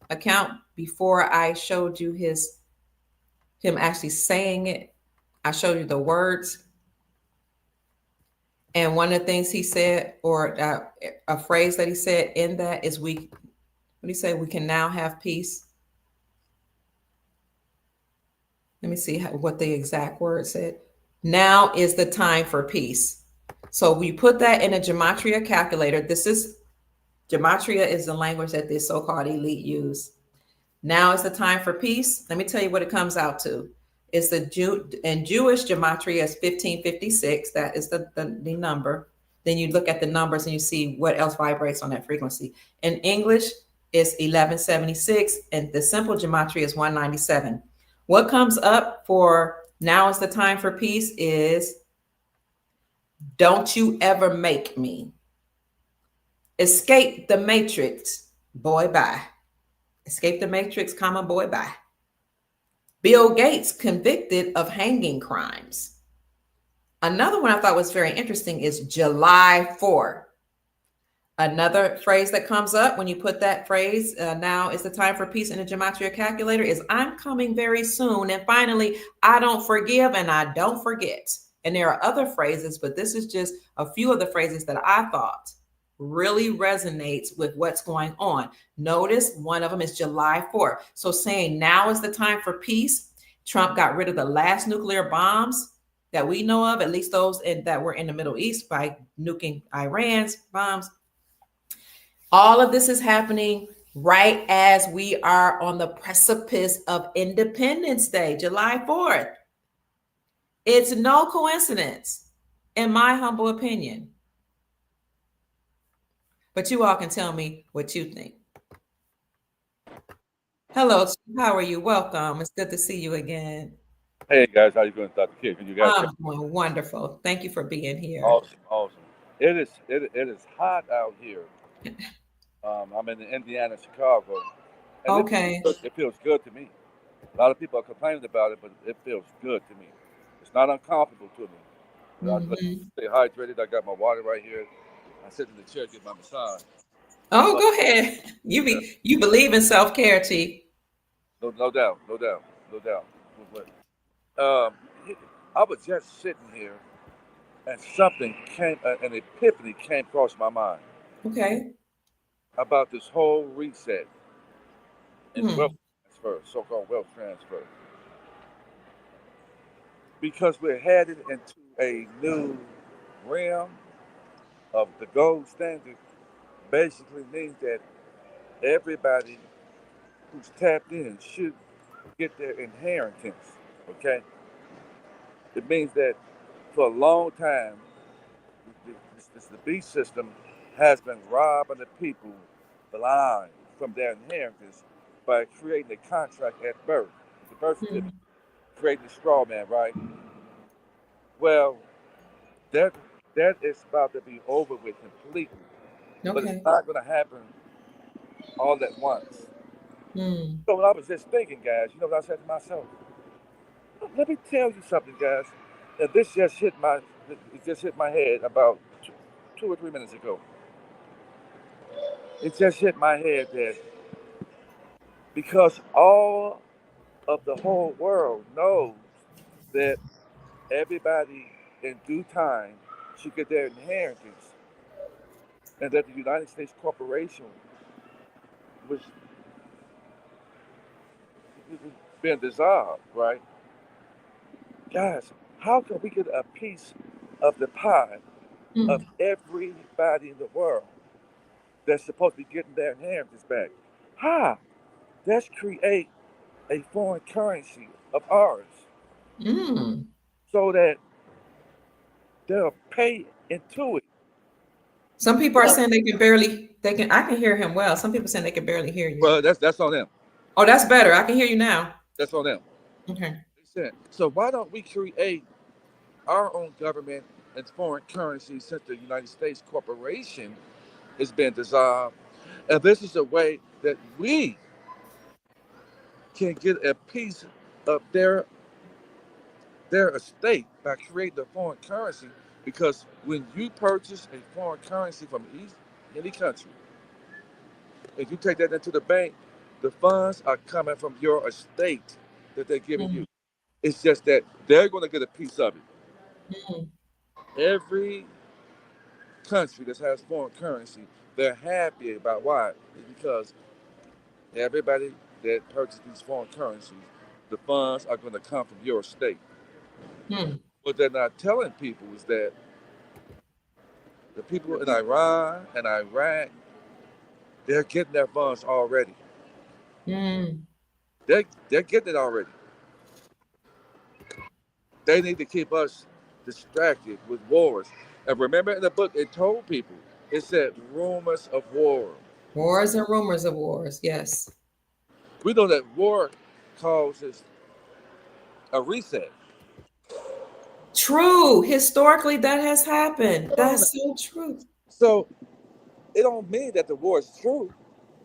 account before I showed you him actually saying it. I showed you the words, and one of the things he said, or a phrase that he said in that is, "We." What do you say? We can now have peace. Let me see what the exact word said. Now is the time for peace. So we put that in a Gematria calculator. This is Gematria is the language that this so-called elite use. Now is the time for peace. Let me tell you what it comes out to. It's the in Jewish Gematria is 1556. That is the number. Then you look at the numbers and you see what else vibrates on that frequency. In English, it's 1176, and the simple Gematria is 197. What comes up for now is the time for peace is don't you ever make me. Escape the matrix, boy, bye. Escape the matrix, comma, boy, bye. Bill Gates convicted of hanging crimes. Another one I thought was very interesting is July 4. Another phrase that comes up when you put that phrase, now is the time for peace in the Gematria calculator, is I'm coming very soon. And finally, I don't forgive and I don't forget. And there are other phrases, but this is just a few of the phrases that I thought really resonates with what's going on. Notice one of them is July 4th. So saying now is the time for peace. Trump got rid of the last nuclear bombs that we know of, at least those that were in the Middle East, by nuking Iran's bombs. All of this is happening right as we are on the precipice of Independence Day, July 4th. It's no coincidence, in my humble opinion. But you all can tell me what you think. Hello, Chief. How are you? Welcome. It's good to see you again. Hey guys, how you doing, Dr. Kid? Can you guys hear I'm me? doing wonderful. Thank you for being here. Awesome, awesome. It is hot out here. I'm in Indiana, Chicago, and Okay. it feels good to me. A lot of people are complaining about it, but it feels good to me. It's not uncomfortable to me. I Hmm. stay hydrated. I got my water right here. I sit in the chair, get my massage. Oh, But go ahead. yeah, You believe in self-care, Chief. no doubt, no doubt, no doubt. But, um, I was just sitting here, and something came, an epiphany came across my mind Okay. about this whole reset and wealth Hmm. transfer, so-called wealth transfer, because we're headed into a new realm of the gold standard. Basically means that everybody who's tapped in should get their inheritance. Okay, it means that for a long time, the beast system has been robbing the people blind from their inheritance by creating a contract at birth, the birth certificate, Hmm. creating a straw man, right? Well, that that is about to be over with completely, but it's Okay. not going to happen all at once. Hmm. So when I was just thinking, guys, you know what I said to myself? Let me tell you something, guys. And it just hit my head about 2 or 3 minutes ago. It just hit my head that because all of the whole world knows that everybody in due time should get their inheritance, and that the United States corporation was being dissolved, right? Guys, how can we get a piece of the pie of Hmm. everybody in the world that's supposed to be getting their inheritance back? How? Let's create a foreign currency of ours Hmm. so that they'll pay into it. Some people are saying I can hear him well. Some people saying they can barely hear you. Well, that's on them. Oh, that's better. I can hear you now. That's on them. Okay. They said, so why don't we create our own government and foreign currency since the United States corporation has been dissolved? And this is a way that we can get a piece of their estate by creating a foreign currency. Because when you purchase a foreign currency from any country, if you take that into the bank, The funds are coming from your estate that they're giving Mm, you. It's just that they're going to get a piece of it. mm, Every country that has foreign currency, they're happy about why? It's because everybody that purchases these foreign currencies, the funds are going to come from your estate. mm, What they're not telling people is that the people in Iran and Iraq, they're getting their funds already. mm. They're getting it already. They need to keep us distracted with wars. And remember in the book, it told people, it said rumors of war. Wars and rumors of wars. Yes. We know that war causes a reset. True. Historically, that has happened. Oh, no. That's so true. So it don't mean that the war is true,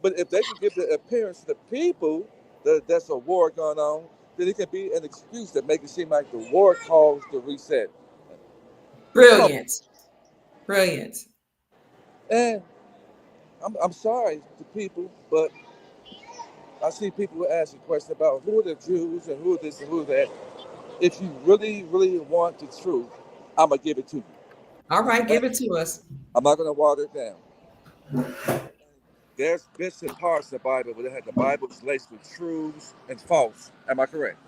but if they can give the appearance to the people that there's a war going on, then it can be an excuse that make it seem like the war caused the reset. Come on. Brilliant. Brilliant. And I'm sorry to people, but I see people asking questions about who are the Jews and who are this and who are that. If you really, really want the truth, I'm going to give it to you. All right, give it to us. I'm not going to water it down. There's bits and parts of the Bible where the Bible is laced with truths and false. Am I correct?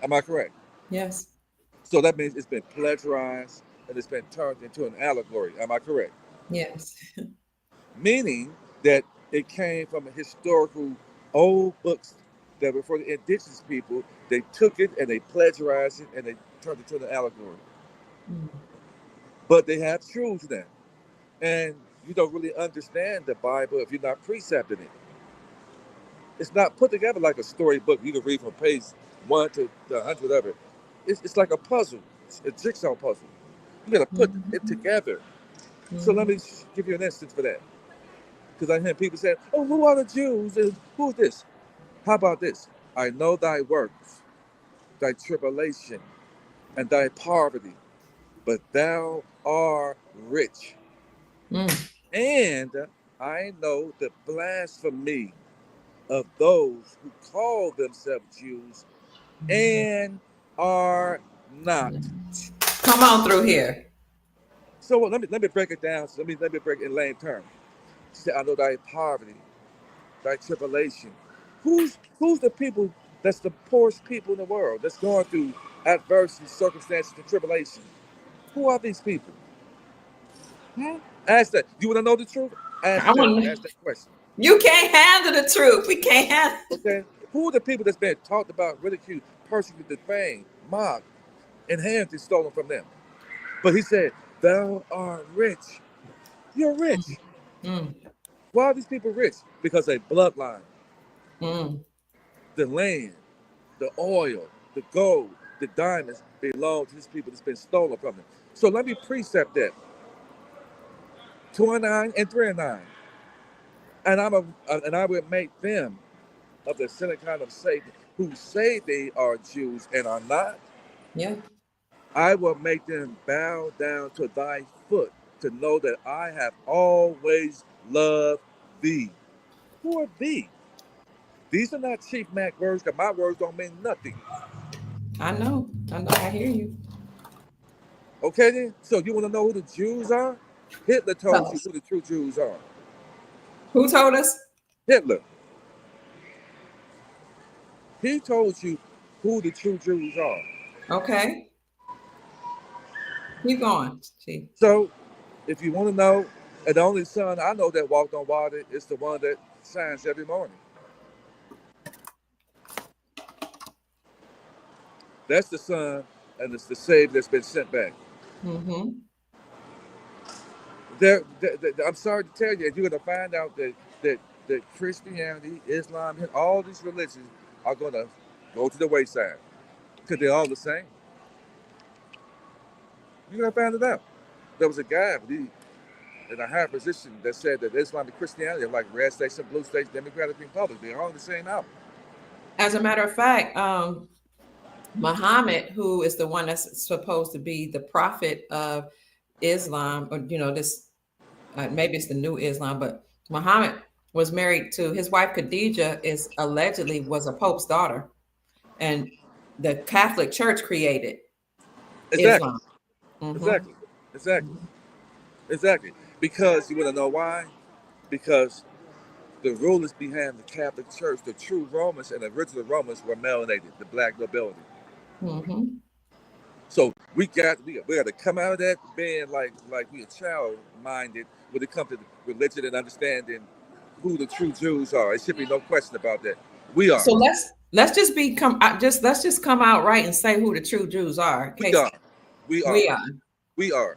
Am I correct? Yes. So that means it's been plagiarized and it's been turned into an allegory. Am I correct? Yes. Meaning that it came from a historical old books that were for the indigenous people. They took it and they plagiarized it and they turned it into an allegory. Mm, But they have truths now. And you don't really understand the Bible if you're not precepting it. It's not put together like a storybook you can read from page 1 to the 100 of it. It's like a puzzle, it's a jigsaw puzzle. You got to put it mhm, together. So let mhm. me give you an instance for that. Because I hear people say, oh, who are the Jews? And who's this? How about this? I know thy works, thy tribulation, and thy poverty, but thou art rich. Mm, And I know the blasphemy of those who call themselves Jews mhm. and are not. Come on through here. So let me break it down. So let me break it in lame terms. She said, I know thy poverty, thy tribulation. Who's the people that's the poorest people in the world that's going through adversity, circumstances, and tribulation? Who are these people? Hmm? Ask that. You want to know the truth? I want. Ask that question. You can't handle the truth. We can't handle. Okay? Who are the people that's been talked about, ridiculed, persecuted, defamed, mocked, inherited, stolen from them? But he said, thou art rich. You're rich. Mm, Why are these people rich? Because they bloodline, mm. the land, the oil, the gold, the diamonds belong to these people that's been stolen from them. So let me precept that. 2 and 9 and 3 and 9. And I will make them of the synagogue of Satan, who say they are Jews and are not. Yeah, I will make them bow down to thy foot to know that I have always loved thee. Who are thee? These are not Chief Mack words, because my words don't mean nothing. I know. I know. I hear you. Okay then? So you want to know who the Jews are? Hitler Tell told you us. who the true Jews are. Who told us? Hitler. He told you who the true Jews are. Okay. Keep going. See. So if you want to know, and the only son I know that walked on water is the one that shines every morning. That's the son and it's the Savior that's been sent back. Mm-hmm. I'm sorry to tell you, you're going to find out that Christianity, Islam, and all these religions are going to go to the wayside because they're all the same. You're going to find it out. There was a guy in a high position that said that Islam and Christianity are like red states and blue states, Democratic Republic. They're all the same album. As a matter of fact, Muhammad, who is the one that's supposed to be the prophet of Islam, or this maybe it's the new Islam, but Muhammad was married to his wife. Khadijah is allegedly was a pope's daughter, and the Catholic Church created Exactly, Islam. Hmm. exactly, exactly, exactly. Because you want to know why? Because the rulers behind the Catholic Church, the true Romans and the original Romans, were melanated, the black nobility. Hmm. So we got to come out of that being like we a child minded when it comes to religion and understanding who the true Jews are. It should be no question about that. We are. So let's just be come just let's just come out right and say who the true Jews are. In We case are. We we are. are. We are.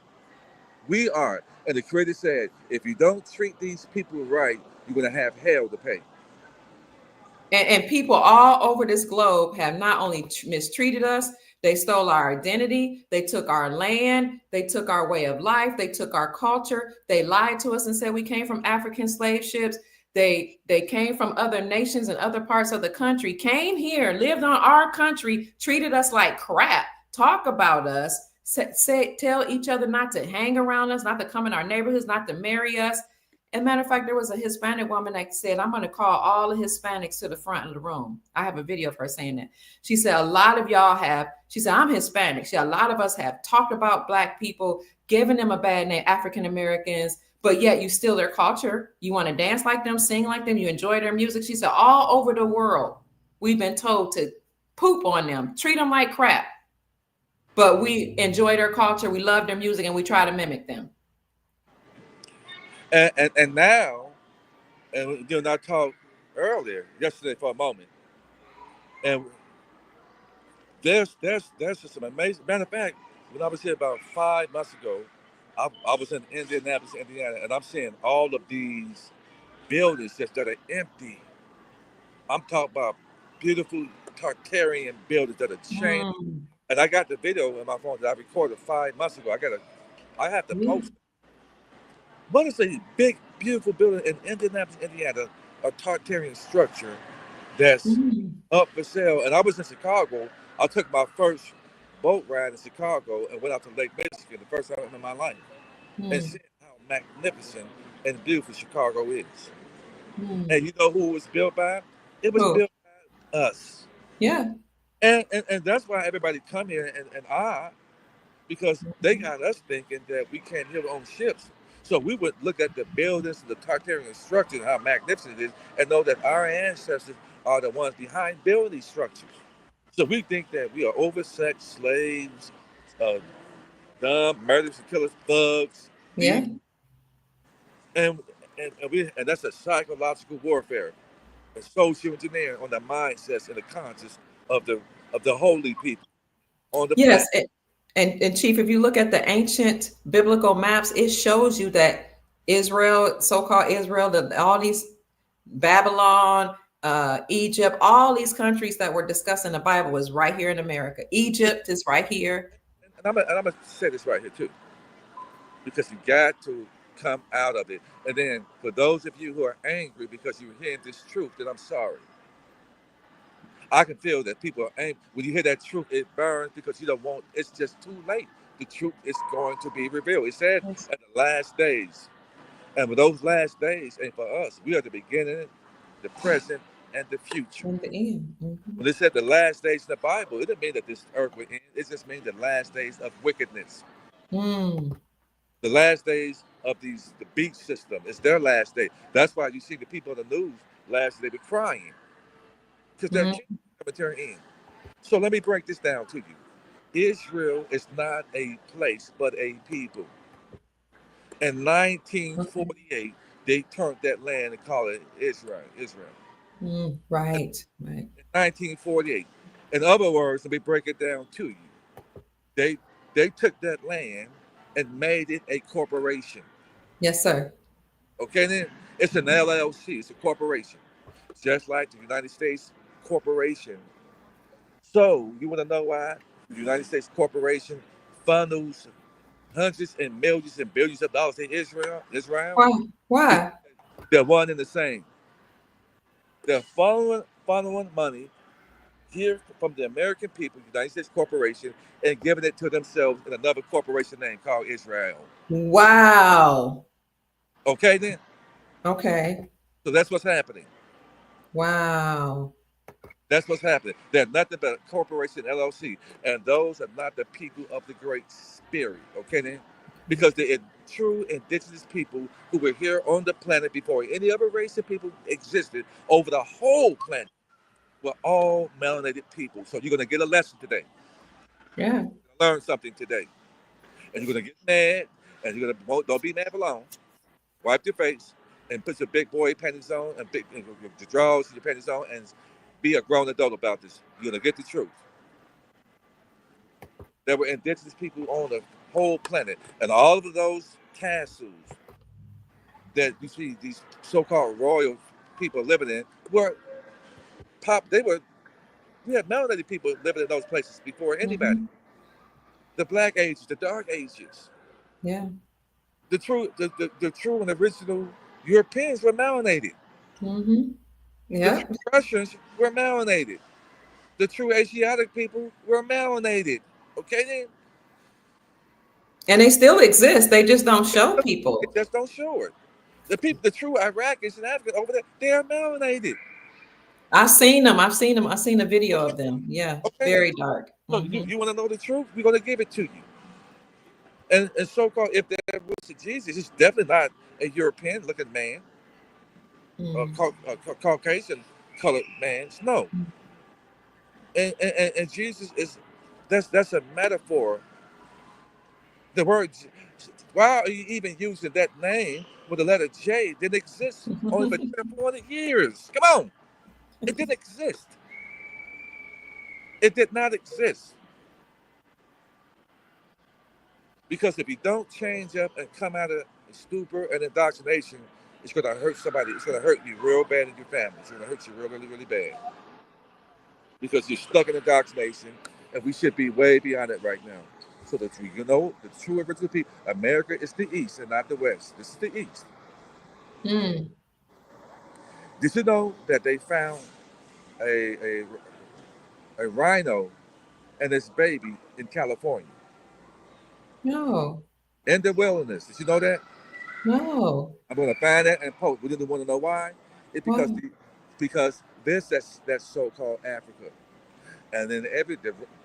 We are. And the Creator said, if you don't treat these people right, you're gonna have hell to pay. And people all over this globe have not only mistreated us, they stole our identity, they took our land, they took our way of life, they took our culture, they lied to us and said we came from African slave ships. They came from other nations and other parts of the country, came here, lived on our country, treated us like crap, talk about us, tell each other not to hang around us, not to come in our neighborhoods, not to marry us. As a matter of fact, there was a Hispanic woman that said, I'm going to call all the Hispanics to the front of the room. I have a video of her saying that. She said, a lot of y'all have, she said, I'm Hispanic. She said, a lot of us have talked about Black people, given them a bad name, African Americans, but yet you steal their culture. You want to dance like them, sing like them, you enjoy their music. She said, all over the world, we've been told to poop on them, treat them like crap. But we enjoy their culture, we love their music, and we try to mimic them. And now, and I talked earlier yesterday for a moment, and there's just some amazing. Matter of fact, when I was here about 5 months ago, I was in Indianapolis, Indiana, and I'm seeing all of these buildings that are empty. I'm talking about beautiful Tartarian buildings that are changed. Mm. And I got the video in my phone that I recorded 5 months ago. I have to Yeah. post. What is a big, beautiful building in Indianapolis, Indiana, a Tartarian structure that's Mm. up for sale? And I was in Chicago. I took my first boat ride in Chicago and went out to Lake Michigan, the first time in my life, and Mm. seeing how magnificent and beautiful Chicago is. Mm. And you know who it was built by? It was Oh, built by us. yeah. And that's why everybody come here and because they got us thinking that we can't live on ships. So we would look at the buildings, the Tartarian structure, and how magnificent it is, and know that our ancestors are the ones behind building these structures. So we think that we are oversexed slaves, uh, dumb, murderers and killers, thugs, Yeah. evil, and and that's a psychological warfare, a social engineering on the mindsets and the conscience of the holy people on the Yes. planet. And Chief, if you look at the ancient biblical maps, it shows you that Israel, so-called Israel, all these Babylon, Egypt, all these countries that were discussed in the Bible is right here in America. Egypt is right here. And I'm gonna say this right here too, because you got to come out of it. And then for those of you who are angry because you're hearing this truth, then I'm sorry. I can feel that people are angry. When you hear that truth, it burns because you don't want. It's just too late. The truth is going to be revealed. It said Yes. at the last days, and with those last days ain't for us. We are the beginning, the present, and the future. In the end. Mhm. When it said the last days in the Bible, it didn't mean that this earth would end. It just means the last days of wickedness. Mm. The last days of the beach system. It's their last day. That's why you see the people on the news last day be crying because their Mm. king is coming to an end. So let me break this down to you. Israel is not a place, but a people. In Okay. 1948, they turned that land and called it Israel. Israel. Mm. Right. Right. In 1948. In other words, let me break it down to you. They they took that land and made it a corporation. Yes, sir. Okay, then it's an LLC. It's a corporation, just like the United States corporation. So you want to know why the United States corporation funnels hundreds and millions and billions of dollars to Israel? Israel, Why? Why? they're one and the same. They're funneling money here from the American people, United States corporation, and giving it to themselves in another corporation name called Israel. Wow. Okay, then. Okay. So that's what's happening. Wow. That's what's happening. They're nothing but a corporation LLC, and those are not the people of the Great Spirit. Okay, then, because the true indigenous people who were here on the planet before any other race of people existed over the whole planet were all melanated people. So you're gonna get a lesson today. Yeah. Learn something today, and you're gonna get mad, and you're gonna don't be mad for long. Wipe your face and put your big boy panties on and your drawers and your panties on and be a grown adult about this. You're gonna get the truth. There were indigenous people on the whole planet, and all of those castles that you see these so-called royal people living in were pop. They were we had melanated people living in those places before anybody. Mm-hmm. The Black Ages, the Dark Ages, Yeah. the true and original Europeans were melanated. Mm-hmm. The true Yeah. Russians were melanated. The true Asiatic people were melanated. Okay, then And they still exist. They just don't show they people. just don't show it. The people, the true Iraqis and Africans over there, they are melanated. I've seen them. I've seen them. I've seen a video of them. Yeah. Okay, Very dark. so Mm-hmm. you want to know the truth? We're going to give it to you. And so-called, if there was a Jesus, it's definitely not a European-looking man, Mm. a Caucasian colored man. No, and Jesus is that's a metaphor. The word, why are you even using that name with the letter J? Didn't exist only for 400 years. Come on, it didn't exist. It did not exist. Because if you don't change up and come out of stupor and indoctrination, it's going to hurt somebody. It's going to hurt you real bad in your family. It's going to hurt you really, really, really bad. Because you're stuck in indoctrination, and we should be way beyond it right now. So that you know the true original people. America is the East and not the West. This is the East. Mm. Did you know that they found a, a, a rhino and its baby in California No. in the wilderness? Did you know that? No. I'm going to find that and post. We didn't want to know why. It's because Wow. because that's so-called Africa, and then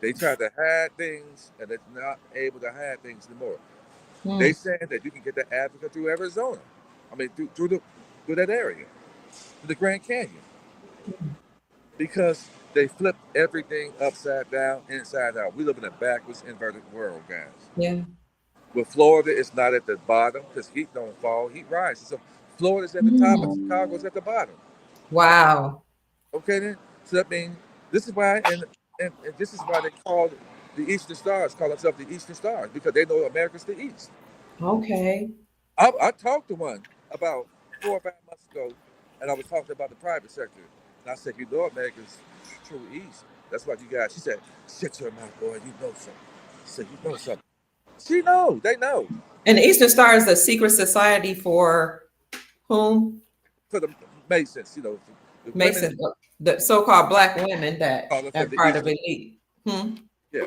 they try to hide things, and they're not able to hide things anymore. They Mm. saying that you can get to Africa through Arizona. I mean through that area, through the Grand Canyon, because they flipped everything upside down, inside out. We live in a backwards, inverted world, guys. Yeah. With Florida, it's not at the bottom because heat don't fall, heat rises. So Florida's at the top, and Mm. Chicago's at the bottom. Wow. Okay, then. So that means this is why, and this is why they call the Eastern Stars call themselves the Eastern Stars because they know America's the East. Okay. I talked to one about 4 or 5 months ago, and I was talking about the private sector, and I said, you know, America's true East. That's why you guys. She said, shut your mouth, boy. You know something. She said, you know something. She know. They know. And the Eastern Star is a secret society for whom? For the Masons, the women Mason, the so-called black women that call are themselves the part of Eastern. elite. Hmm. Yeah,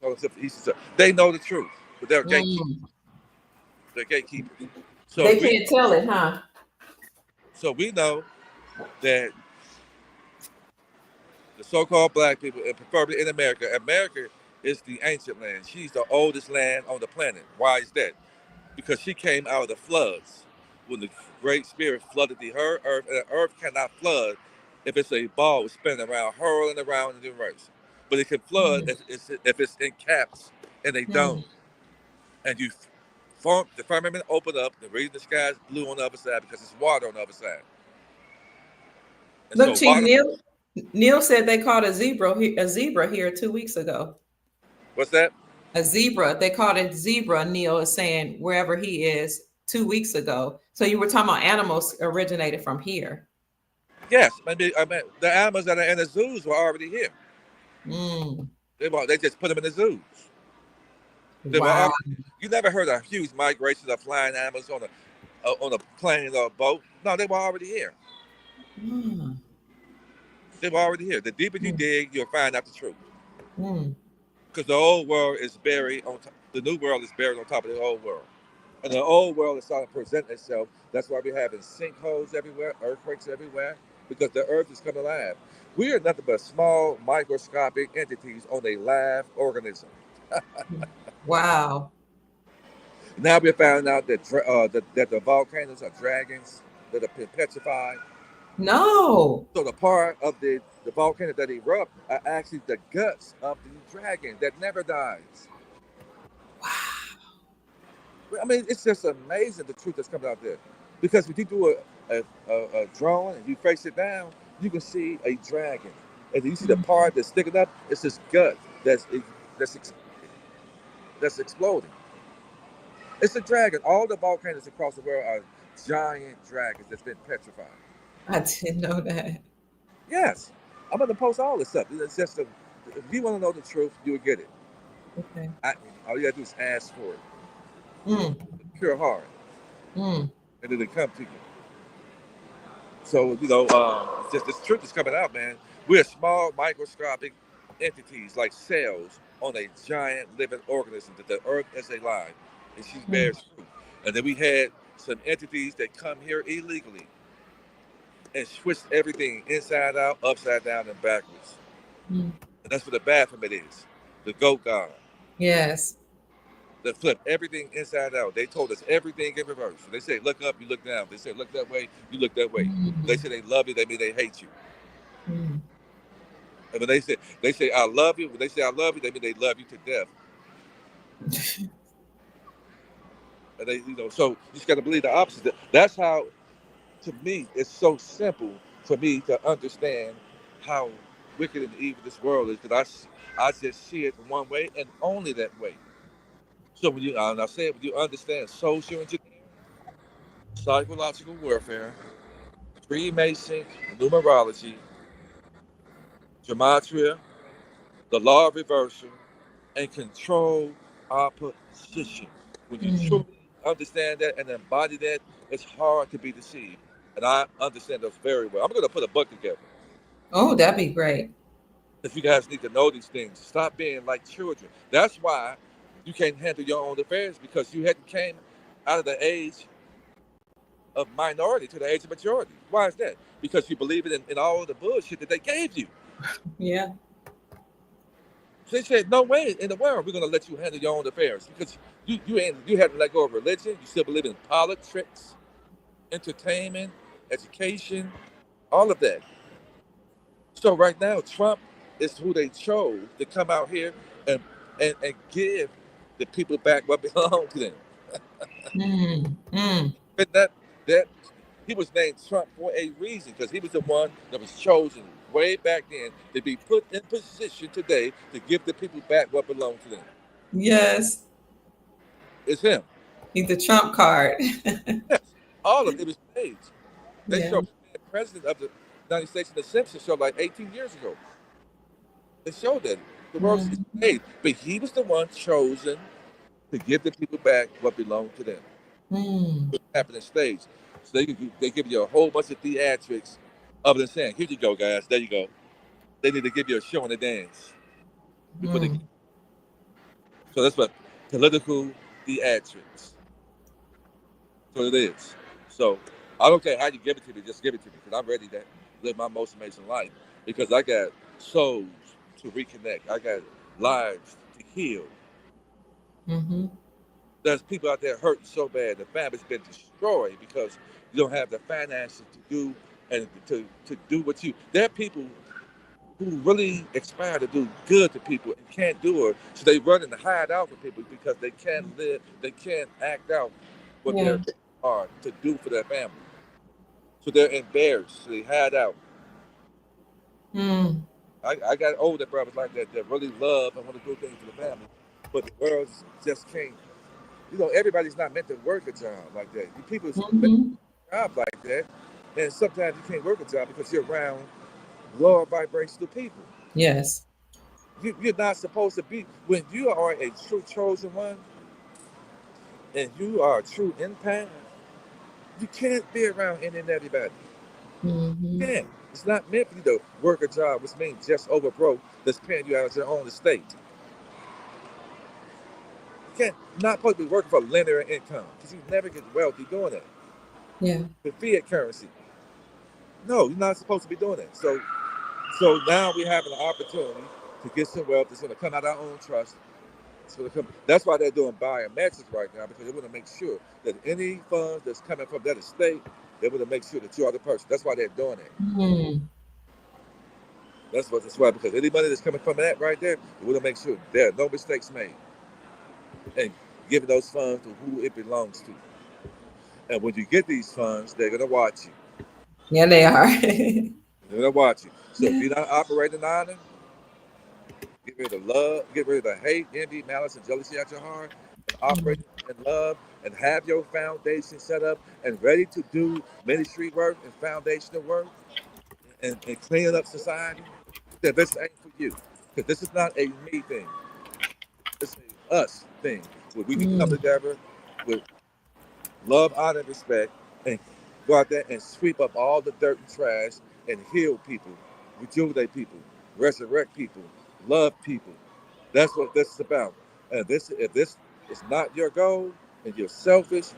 call themselves the Eastern. They know the truth, but they're gatekeepers. Mm. They're gatekeepers. So They we can't tell it, huh? so we know that the so-called black people, and preferably in America, America is the ancient land. She's the oldest land on the planet. Why is that? Because she came out of the floods when the Great Spirit flooded the earth, and the earth cannot flood if it's a ball spinning around, hurling around in the race. But it can flood Mm. if it's in caps in a dome, Mm. and the firmament open up. The reason the sky is blue on the other side because it's water on the other side, and Look, so Chief water. Neil said they caught a zebra here 2 weeks ago. What's that? A zebra. They caught a zebra. Neil is saying wherever he is 2 weeks ago. So you were talking about animals originated from here. Yes, I mean the animals that are in the zoos were already here. Mm. They just put them in the zoos. They were Wow. already. You never heard of huge migrations of flying animals on a plane or a boat. No, they were already here. Mm. They were already here. The deeper you Mm. dig, you'll find out the truth. Mm. Because the old world is buried on top. The new world is buried on top of the old world. And the old world is starting to present itself. That's why we're having sinkholes everywhere, earthquakes everywhere, because the earth is coming alive. We are nothing but small, microscopic entities on a live organism. Wow. Now we're finding out that the volcanoes are dragons that are petrified. No. So the part of the volcano that erupt are actually the guts of the dragon that never dies. I mean, it's just amazing the truth that's coming out there. Because when you do a drone and you face it down, you can see a dragon. And you see the Mm. part that's sticking up, it's this gut that's ex- that's exploding. It's a dragon. All the volcanoes across the world are giant dragons that's been petrified. I didn't know that. Yes, I'm gonna post all this stuff. It's just if you want to know the truth, you'll get it. Okay. I, all you gotta do is ask for it, Mm. pure heart, Mm. and it'll come to you. So it's just this truth is coming out, man. We're small, microscopic entities like cells on a giant living organism that the earth is alive, and she Mm. bears fruit. And then we had some entities that come here illegally and switch everything inside out, upside down, and backwards. Mm. And that's what the Baphomet is, the goat god. Yes. That flip everything inside out. They told us everything in reverse. They say look up, you look down. They say look that way, you look that way. They Mm. say they love you, they mean they hate you. Mm. And when they say I love you, when they say I love you, they mean they love you to death. And so you just gotta believe the opposite. That's how, to me, it's so simple for me to understand how wicked and evil this world is, because I just see it one way and only that way. So when you, and I say it, when you understand social engineering, psychological warfare, Freemason, numerology, Gematria, the law of reversal, and control opposition. When you Mm. truly understand that and embody that, it's hard to be deceived. And I understand those very well. I'm going to put a book together. Oh, that'd be great. If you guys need to know these things, stop being like children. That's why you can't handle your own affairs, because you hadn't came out of the age of minority to the age of majority. Why is that? Because you believe it in all of the bullshit that they gave you. Yeah. So they said, no way in the world we're gonna let you handle your own affairs, because you hadn't let go of religion. You still believe in politics, entertainment, education, all of that. So right now, Trump is who they chose to come out here and and give the people back what belongs to them. Mm. Mm. And that he was named Trump for a reason, because he was the one that was chosen way back then to be put in position today to give the people back what belonged to them. Yes. It's him. He's the trump card. Yes, all of it was staged. They Yeah. showed him being president of the United States in the Simpsons show like 18 years ago. They showed that the world is Mm. staged, but he was the one chosen to give the people back what belonged to them. Mm. It happened in stage. So they give you a whole bunch of theatrics other than saying, here you go, guys, there you go. They need to give you a show and a dance before they. Mm. So that's what political theatrics. So it is. So I don't care how you give it to me, just give it to me, because I'm ready to live my most amazing life, because I got souls to reconnect. I got lives to heal. Mm-hmm. There's people out there hurting so bad. The family's been destroyed because you don't have the finances to do and to do what you. There are people who really aspire to do good to people and can't do it, so they run and hide out from people because they can't live, they can't act out what Yeah. they're are to do for their family. So they're embarrassed. So they hide out. Mm. I got older brothers like that really love and want to do things for the family, but the world just can't. Everybody's not meant to work a job like that. You people meant to Mm-hmm. work a job like that, and sometimes you can't work a job because you're around lower vibrational people. Yes. You're not supposed to be, when you are a true chosen one and you are a true empath. You can't be around any and everybody. Mm-hmm. You can't. It's not meant for you to work a job, which means just over broke, that's paying you out of your own estate. can't not supposed to be working for linear income because you never get wealthy doing that. Yeah. The fiat currency. No, you're not supposed to be doing that. So now we have an opportunity to get some wealth that's going to come out of our own trust. That's why they're doing biometrics right now, because they want to make sure that any funds that's coming from that estate, they want to make sure that you are the person. That's why they're doing it. Mm. That's why, because any money that's coming from that right there, they want to make sure there are no mistakes made and giving those funds to who it belongs to. And when you get these funds, they're going to watch you. Yeah, they are. They're going to watch you. So if you're not operating on them, get rid of love, get rid of the hate, envy, malice, and jealousy out your heart, and operate in love, and have your foundation set up and ready to do ministry work and foundational work and cleaning up society. That this ain't for you, because this is not a me thing. It's a us thing where we can come Mm. together with love, honor, and respect, and go out there and sweep up all the dirt and trash and heal people, rejuvenate people, resurrect people, love people. That's what this is about. And if this is not your goal and you're selfish,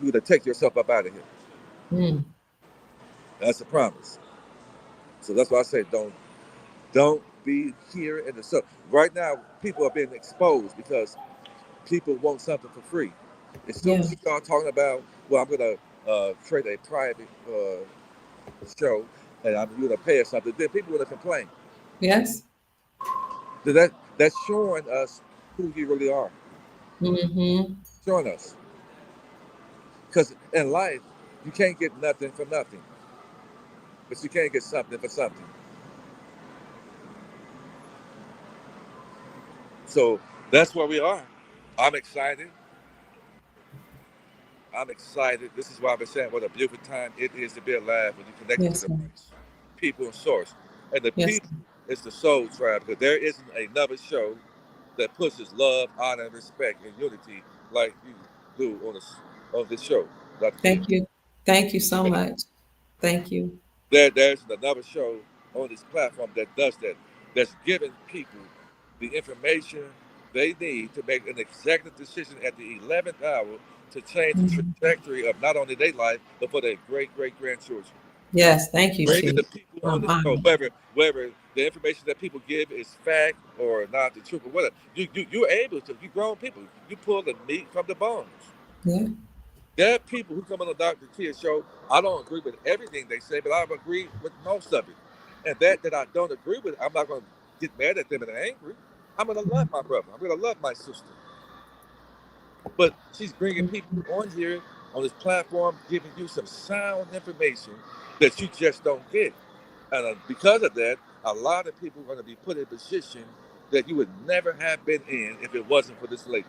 you're gonna take yourself up out of here. Mm. That's a promise. So that's why I say don't be here in the so right now people are being exposed because people want something for free. As soon Yeah. as you start talking about, well, I'm gonna create a private show and I'm gonna pay us something, then people are gonna complain. Yes. So that's showing us who you really are. Mm-hmm. Showing us. Because in life, you can't get nothing for nothing, but you can get something for something. So that's where we are. I'm excited. I'm excited. This is why I've been saying what a beautiful time it is to be alive when you connect to Yes, the sir. right people and source. And the Yes. people is the soul tribe, because there isn't another show that pushes love, honor, and respect and unity like you do on this show, Dr. Kia. Thank you. Thank you so much. Thank you. There's another show on this platform that does that. That's giving people the information they need to make an executive decision at the 11th hour to change the Mhm. trajectory of not only their life but for their great great grandchildren. Yes, thank you, Bringing the T. people on I'm this show, honored. whether the information that people give is fact or not the truth or whatever, you're able to. You grown people, you pull the meat from the bones. Yeah. There are people who come on the Dr. Kia show. I don't agree with everything they say, but I agree with most of it. And that I don't agree with, I'm not going to get mad at them and angry. I'm going to love my brother. I'm going to love my sister. But she's bringing people on here on this platform, giving you some sound information that you just don't get. And because of that, a lot of people are going to be put in a position that you would never have been in if it wasn't for this lady.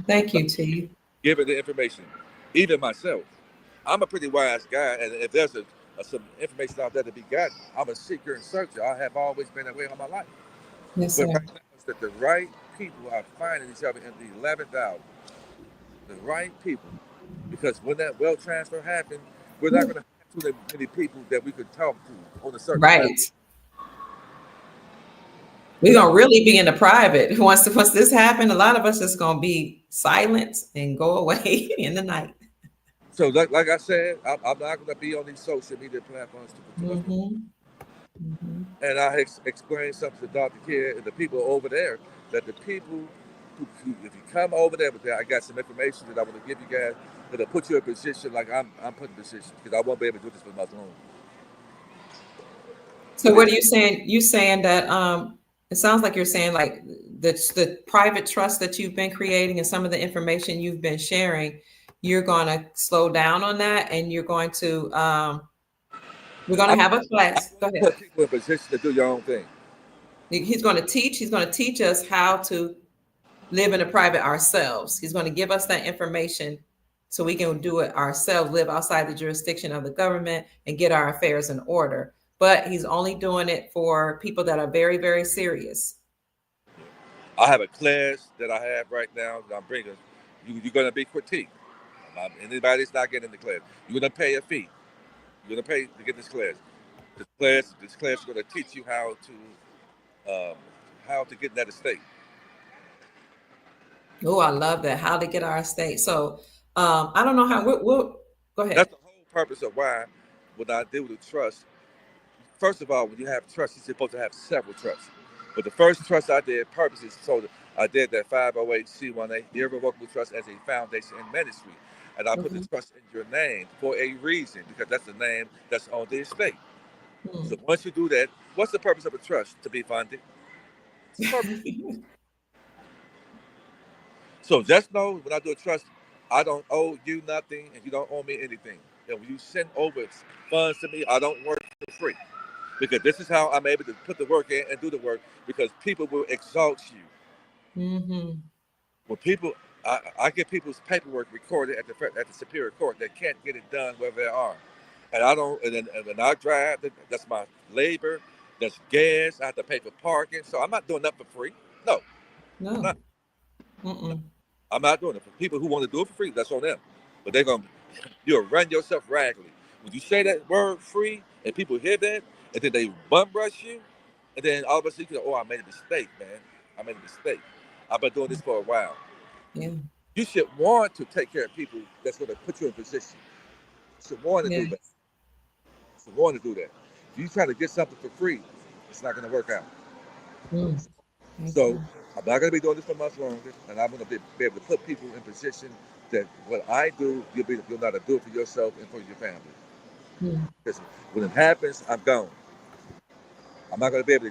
Thank you, T. Giving the information. Even myself. I'm a pretty wise guy, and if there's some information out there to be gotten, I'm a seeker and searcher. I have always been that way all my life. Yes, But sir. right now, it's that the right people are finding each other in the 11th hour. The right people. Because when that wealth transfer happens, we're not going to have too many people that we could talk to on a certain platform. Right. We're gonna really be in the private. Once this happened, a lot of us is gonna be silent and go away in the night. So, like I said, I'm not going to be on these social media platforms too much. Mm-hmm. Mm-hmm. And I explained something to Dr. Kidd and the people over there, that the people if you come over there with that, I got some information that I want to give you guys that'll put you in a position like I'm put in a position, because I won't be able to do this with my own. So what are you saying? You saying that it sounds like you're saying like the private trust that you've been creating and some of the information you've been sharing, you're gonna slow down on that and you're going to we're gonna have a I class. Go want to ahead. put people in a position to do your own thing. He's gonna teach us how to live in the private ourselves. He's going to give us that information so we can do it ourselves, live outside the jurisdiction of the government and get our affairs in order. But he's only doing it for people that are very, very serious. I have a class that I have right now that I'm bringing. You're going to be critiqued. Anybody's not getting the class, you're going to pay a fee. You're going to pay to get this class. This class is going to teach you how to get in that estate. Oh, I love that. How to get our estate. So I don't know how we'll go That's ahead. the whole purpose of why when I deal with trust. First of all, when you have trust, you're supposed to have several trusts. But the first trust I did purpose is so that I did that 508c1a irrevocable trust as a foundation in ministry. And I put the Mhm. trust in your name for a reason because that's the name that's on the estate. So Hmm. once you do that, what's the purpose of a trust? To be funded. It's the purpose. So just know when I do a trust, I don't owe you nothing and you don't owe me anything. And when you send over funds to me, I don't work for free. Because this is how I'm able to put the work in and do the work because people will exalt you. Hmm. When people, I get people's paperwork recorded at the Superior Court that can't get it done where they are. And I don't, and then I drive, that's my labor, that's gas, I have to pay for parking. So I'm not doing that for free. No, I'm No. not. Mm-mm. I'm not doing it. For people who want to do it for free, that's on them. But they're going to, you'll run yourself raggedly. When you say that word free and people hear that, and then they bum rush you, and then all of a sudden you go, oh, I made a mistake, man. I made a mistake. I've been doing this for a while. Yeah. You should want to take care of people that's going to put you in position. You should want to Yeah. do that. You should want to do that. If you try to get something for free, it's not going to work out. Mm. Thank So you. I'm not going to be doing this for much longer, and I'm going to be able to put people in position that what I do, you'll know how to do it for yourself and for your family. Mm. Because when it happens, I'm gone. I'm not going to be able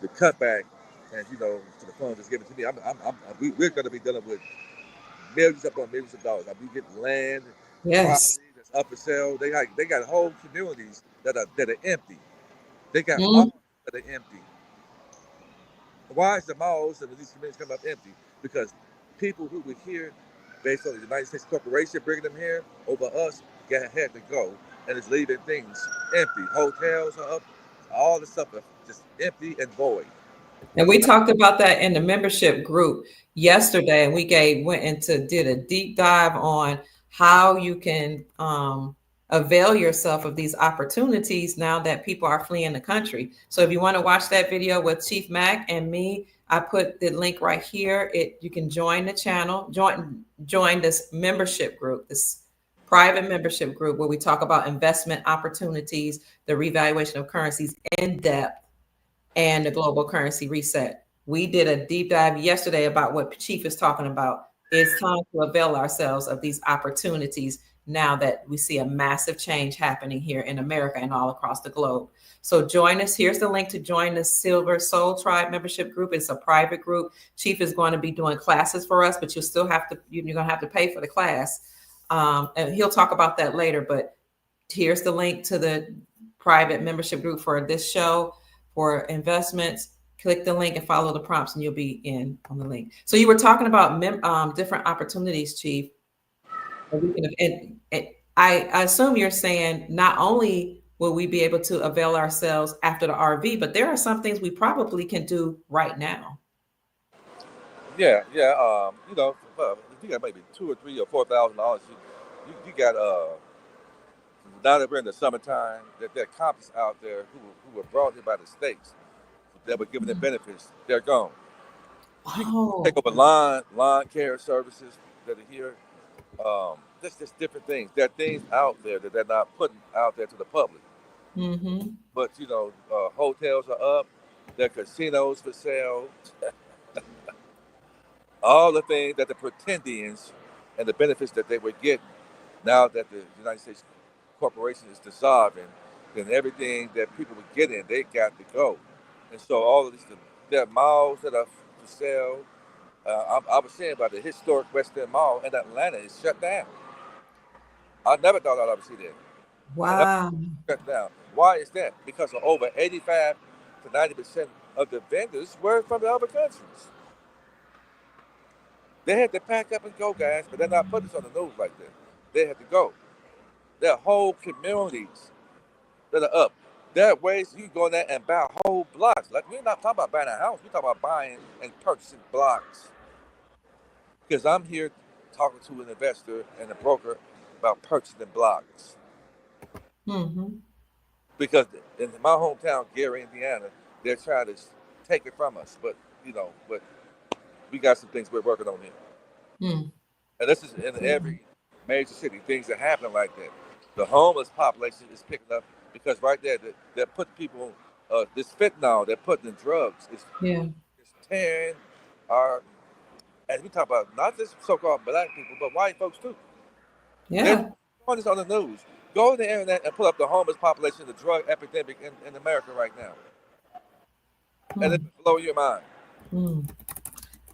to cut back and to the funds that's given to me. We're going to be dealing with millions upon millions of dollars. We get land, Yes. property that's up for sale. They got whole communities that are empty. They got Mm. malls that are empty. Why is the malls and these communities come up empty? Because people who were here based on the United States corporation bringing them here over us had to go and it's leaving things empty. Hotels are up, all the stuff are just empty and void. And we talked about that in the membership group yesterday, and we did a deep dive on how you can avail yourself of these opportunities now that people are fleeing the country. So if you want to watch that video with Chief Mack and me, I put the link right here. You can join the channel, join this membership group, this private membership group where we talk about investment opportunities, the revaluation of currencies in depth and the global currency reset. We did a deep dive yesterday about what Chief is talking about. It's time to avail ourselves of these opportunities now that we see a massive change happening here in America and all across the globe. So join us. Here's the link to join the Silver Soul Tribe membership group. It's a private group. Chief is going to be doing classes for us, but you're going to have to pay for the class. And he'll talk about that later, but here's the link to the private membership group for this show for investments. Click the link and follow the prompts, and you'll be in on the link. So you were talking about different opportunities, Chief. And I assume you're saying not only will we be able to avail ourselves after the RV, but there are some things we probably can do right now. Yeah, yeah. If you got maybe $2,000 or $3,000 or $4,000, you got now that we're in the summertime, that there are cops out there who were brought here by the states that were given them benefits. They're gone. You can take Oh. over lawn care services that are here. Just different things. There are things out there that they're not putting out there to the public. Mm-hmm. But hotels are up. There are casinos for sale. All the things that the pretendians and the benefits that they were getting. Now that the United States corporation is dissolving, then everything that people were getting, they got to go. And so all of these, there are malls that are for sale. I was saying about the historic West End Mall in Atlanta is shut down. I never thought I'd ever see that. Atlanta Wow. shut down. Why is that? Because of over 85 to 90% of the vendors were from the other countries. They had to pack up and go, guys, but they're not putting this on the news like that. They had to go. There are whole communities that are up. There are ways you can go in there and buy whole blocks. Like we're not talking about buying a house, we're talking about buying and purchasing blocks. Because I'm here talking to an investor and a broker about purchasing blocks. Mm-hmm. Because in my hometown, Gary, Indiana, they're trying to take it from us. But we got some things we're working on here. Mm. And this is in every major city, things are happening like that. The homeless population is picking up because right there, they're putting people, this fentanyl, they're putting in drugs. Yeah. It's tearing our, and we talk about not just so-called black people, but white folks too. They're Yeah. showing this on the news. Go on the internet and pull up the homeless population, the drug epidemic in America right now. And it Mm. will blow your mind. Mm.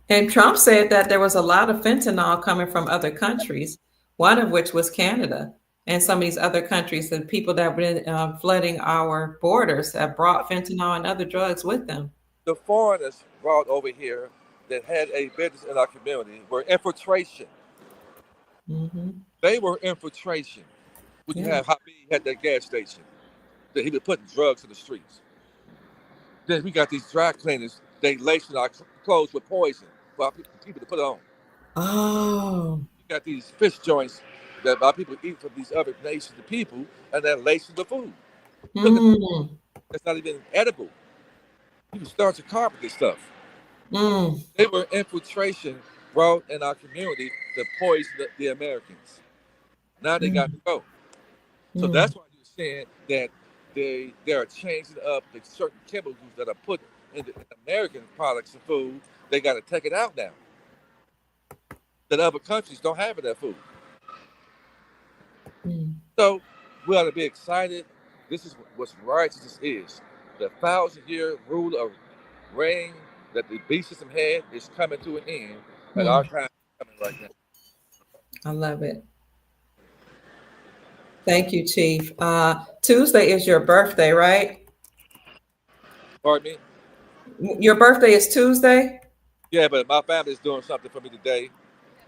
And Trump said that there was a lot of fentanyl coming from other countries, one of which was Canada. And some of these other countries, the people that have been flooding our borders have brought fentanyl and other drugs with them. The foreigners brought over here that had a business in our community were infiltration. Hmm. They were infiltration. When you Yeah. have Habib had that gas station, that he was putting drugs in the streets. Then we got these dry cleaners, they lacing our clothes with poison for our people to put on. Oh. You got these fish joints that our people eat from these other nations of people, and they're lacing the food. Cooking Mm. that's not even edible. You can start your car with this stuff. Mm. They were infiltration brought in our community to poison the Americans. Now they got Mm. to go. So Mm. that's why you're saying that they are changing up the certain chemicals that are put in the American products and food. They got to take it out now. That other countries don't have in their food. Mm. So we ought to be excited. This is what righteousness is. The 1,000-year rule of reign that the beast system had is coming to an end, and our Mm. time is coming right now. I love it. Thank you, Chief. Tuesday is your birthday, right? Pardon me? Your birthday is Tuesday? Yeah, but my family is doing something for me today.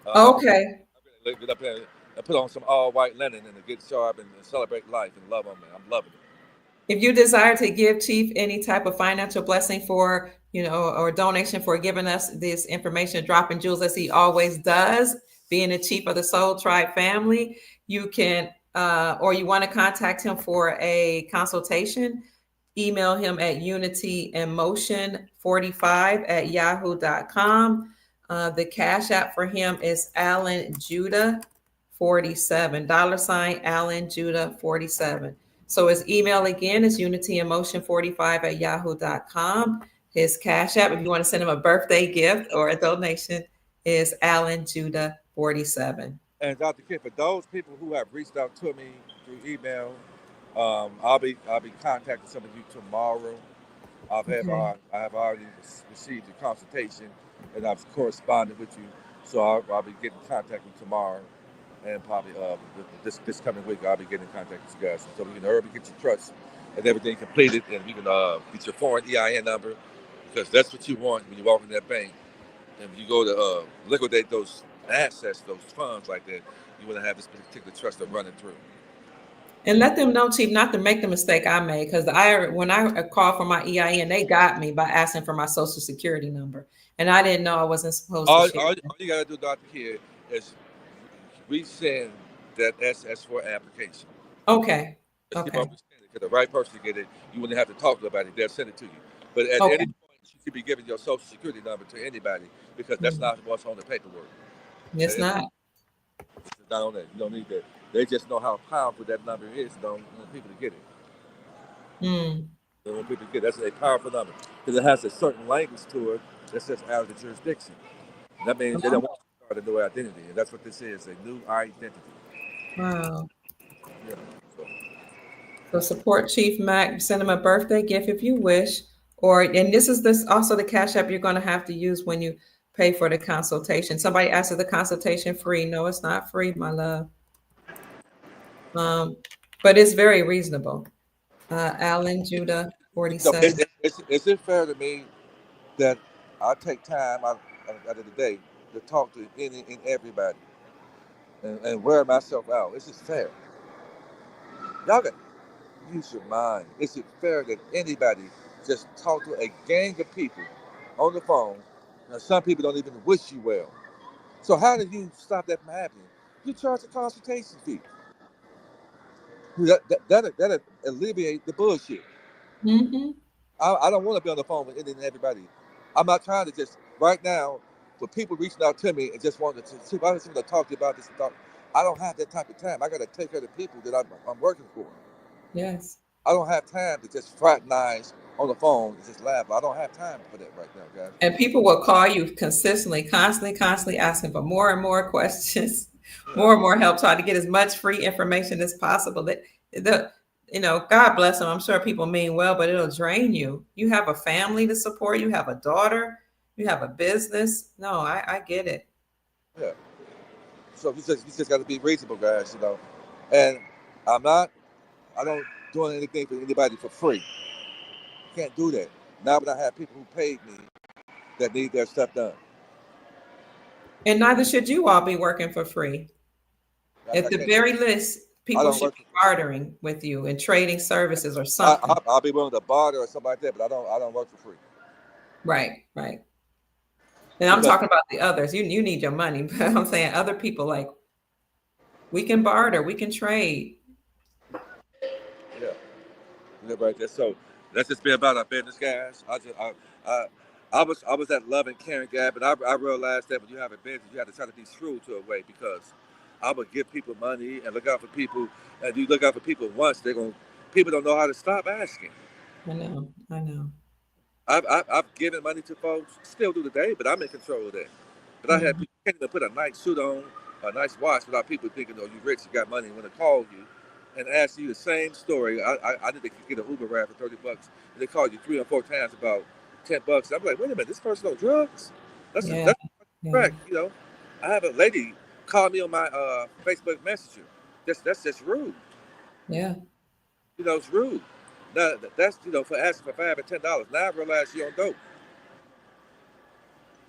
I'm Okay. going to get up here and put on some all white linen and get sharp and celebrate life and love on me. I'm loving it. If you desire to give Chief any type of financial blessing for, or donation for giving us this information, dropping jewels as he always does, being the chief of the Soul Tribe family, you can, or you want to contact him for a consultation, email him at unityemotion45@yahoo.com. The cash app for him is Alan Judah 47, $ Alan Judah 47. So his email again is unityemotion45@yahoo.com. His cash app, if you want to send him a birthday gift or a donation, is Alan Judah 47. And Dr. Kid, for those people who have reached out to me through email, I'll be contacting some of you tomorrow. Okay. I have already received your consultation, and I've corresponded with you. So I'll be getting in contact with you tomorrow, and probably this coming week I'll be getting in contact with you guys, so we can hurry get your trust and everything completed, and we can get your foreign EIN number, because that's what you want when you walk in that bank, and when you go to liquidate those assets, those funds like that. You want to have this particular trust to run it through. And let them know, Chief, not to make the mistake I made, because when I called for my EIN, they got me by asking for my social security number, and I didn't know I wasn't supposed to share. All you gotta do, Dr. Kid, is resend that SS4 application. Okay. Just keep Okay. on resending it. Because the right person to get it, you wouldn't have to talk to anybody. They'll send it to you. But at Okay. any point, you should be giving your social security number to anybody, because that's Mm. not what's on the paperwork. It's It's not. not on that. You don't need that. They just know how powerful that number is. Don't want people to get it. Mm. They want people to get it. That's a powerful number, because it has a certain language to it that says out of the jurisdiction. That means they don't want you to start a new identity, and that's what this is, a new identity. Wow. Yeah. So, So support Chief Mack. Send him a birthday gift if you wish. And this is this also the cash app you're going to have to use when you pay for the consultation. Somebody asked if the consultation free. No, it's not free, my love. Um, but it's very reasonable. Alan Judah so 47. is it fair to me that I take time out of the day to talk to any and everybody and wear myself out? This is fair. Y'all got to use your mind. Is it fair that anybody just talk to a gang of people on the phone? Now, some people don't even wish you well. So how do you stop that from happening? You charge a consultation fee. That'll alleviate the bullshit. Mm-hmm. I don't want to be on the phone with any and everybody. I'm not trying to just right now. for people reaching out to me and just wanted to see if I just want to talk to you about this and talk. I don't have that type of time. I got to take care of the people that I'm working for. Yes. I don't have time to just fraternize on the phone and just laugh. I don't have time for that right now, guys. And people will call you consistently, constantly asking for more and more questions, Yeah, more and more help, trying to get as much free information as possible. That the God bless them. I'm sure people mean well, but it'll drain you. You have a family to support. You have a daughter. You have a business. No, I get it. yeah. So you just got to be reasonable, guys. And I'm not. I don't doing anything for anybody for free. Can't do that. Now that I have people who paid me that need their stuff done. And neither should you all be working for free. I At the can't. very least, I people don't should work for be free. bartering with you and trading services or I, something. I, I'll be willing to barter or something like that, but I don't work for free Right, right. And I'm because talking about the others. You need your money, but I'm saying other people, like, we can barter, we can trade. yeah, right there. So let's just be about our business, guys. I, I was that loving, caring guy, but I realized that when you have a business, you have to try to be shrewd to a way because I would give people money and look out for people, and you look out for people once, people don't know how to stop asking. I know, I know. I've given money to folks, still do today, but I'm in control of that. But I had Mhm. people can't even put a nice suit on, a nice watch without people thinking, oh, you rich, you got money, and when they call you and ask you the same story. I need to get an Uber ride for $30, and they call you 3 or 4 times about $10. I'm like, wait a minute, this person on drugs? Yeah, That's yeah, correct. I have a lady call me on my Facebook Messenger. That's just rude. yeah. It's rude. Now that's for asking for $5 or $10. Now I realize she on dope.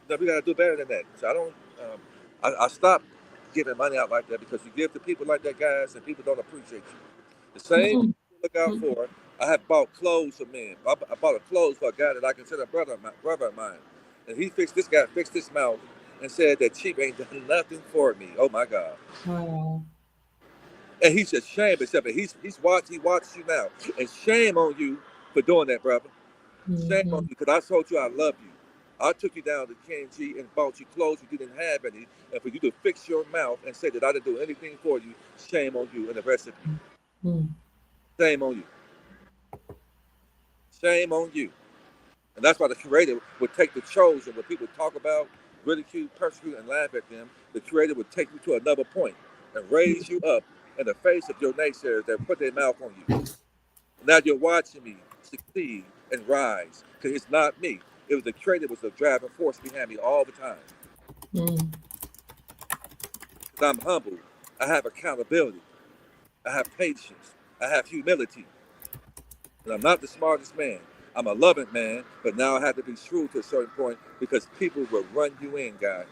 No, we got to do better than that. So I don't. I stopped giving money out like that because you give to people like that, guys, and people don't appreciate you. The same Mm-mm. people you look out for. I have bought clothes for men. I bought a clothes for a guy that I consider a brother of mine, and this guy fixed his mouth and said that cheap ain't done nothing for me. Oh my God! Wow. And he's ashamed of himself. And he watches you now, and shame on you for doing that, brother. Shame on Hmm. you, because I told you I love you. I took you down to KG and bought you clothes you didn't have any, and for you to fix your mouth and say that I didn't do anything for you, shame on you and the rest of you. Mm. Shame on you. Shame on you. And that's why the creator would take the chosen, when people talk about, ridicule, persecute, and laugh at them, the creator would take you to another point and raise you up in the face of your naysayers that put their mouth on you. Now you're watching me succeed and rise, because it's not me. It was the creator, was the driving force behind me all the time. Mm. Because I'm humble. I have accountability. I have patience. I have humility. And I'm not the smartest man. I'm a loving man, but now I have to be shrewd to a certain point because people will run you in, guys.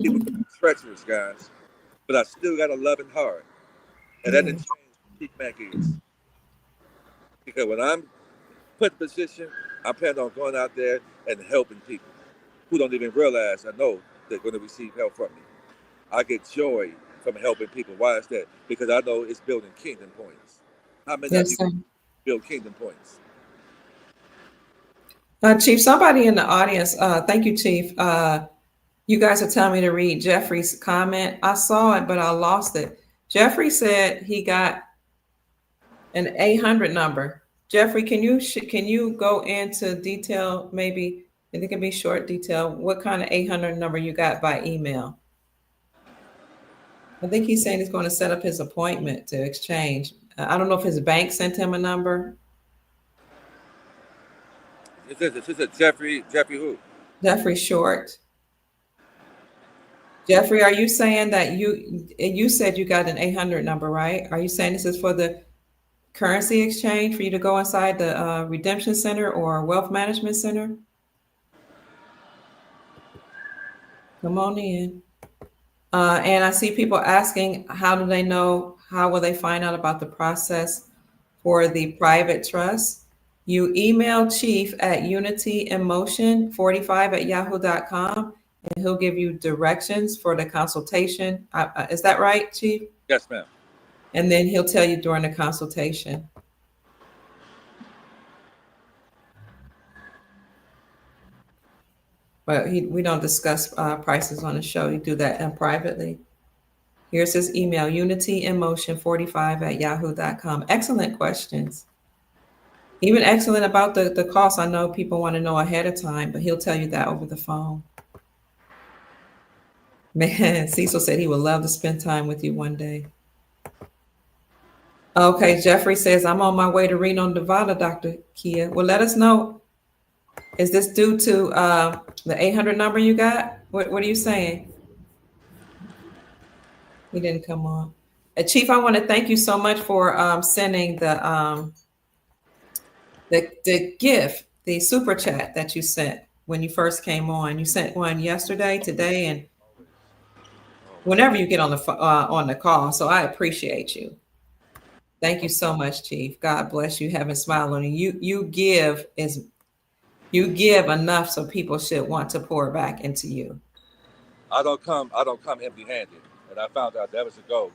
People can be treacherous, guys. But I still got a loving heart. And that didn't Yeah. change who Chief Mack is. Because when I'm put in position, I plan on going out there and helping people who don't even realize I know they're going to receive help from me. I get joy from helping people. Why is that? Because I know it's building kingdom points. How many of Yes, you sir. build kingdom points? Chief, somebody in the audience, thank you, Chief. You guys are telling me to read Jeffrey's comment. I saw it, but I lost it. Jeffrey said he got an 800 number. Jeffrey, can you go into detail, maybe, if it can be short detail, what kind of 800 number you got by email? I think he's saying he's going to set up his appointment to exchange. I don't know if his bank sent him a number. This is Jeffrey who? Jeffrey Short. Jeffrey, are you saying that you said you got an 800 number, right? Are you saying this is for the currency exchange for you to go inside the redemption center or wealth management center? Come on in. And I see people asking, how do they know? How will they find out about the process for the private trust? You email Chief at unityemotion45 at yahoo.com, and he'll give you directions for the consultation. Is that right, Chief? Yes, ma'am. And then he'll tell you during the consultation. but we don't discuss prices on the show. You do that privately. Here's his email, unityemotion45@yahoo.com. Excellent questions. Even excellent about the cost. I know people want to know ahead of time, but he'll tell you that over the phone. Man, Cecil said he would love to spend time with you one day. Okay, Jeffrey says, I'm on my way to Reno, Nevada, Dr. Kia. Well, let us know. Is this due to the 800 number you got? What are you saying? He didn't come on. Chief, I want to thank you so much for sending the gift, the super chat that you sent when you first came on. You sent one yesterday, today, and whenever you get on the call. So I appreciate you. Thank you so much, Chief. God bless you. Heaven smile on you. You give enough so people should want to pour back into you. I don't come empty-handed, and I found out that was the goal.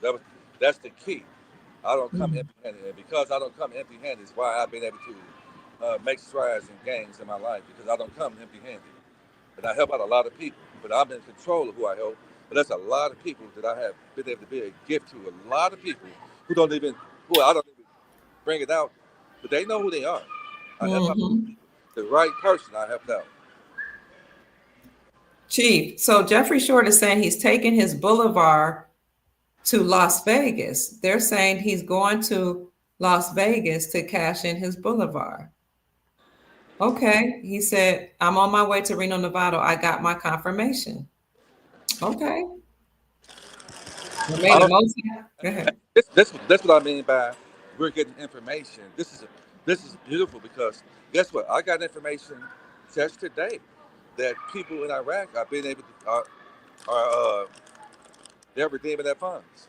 That's the key. I don't come empty-handed, and because I don't come empty-handed is why I've been able to make strides and gains in my life, because I don't come empty-handed. And I help out a lot of people, but I'm in control of who I help. But there's a lot of people that I have been able to be a gift to. A lot of people who I don't even bring it out, but they know who they are. I help out the right person. I helped out. Chief, so Jeffrey Short is saying he's taking his boulevard to Las Vegas. They're saying he's going to Las Vegas to cash in his boulevard. Okay, he said, I'm on my way to Reno, Nevada. I got my confirmation. Okay. Go ahead. That's what I mean by we're getting information. This is beautiful, because guess what? I got information just today that people in Iraq are being able to they're redeeming their funds.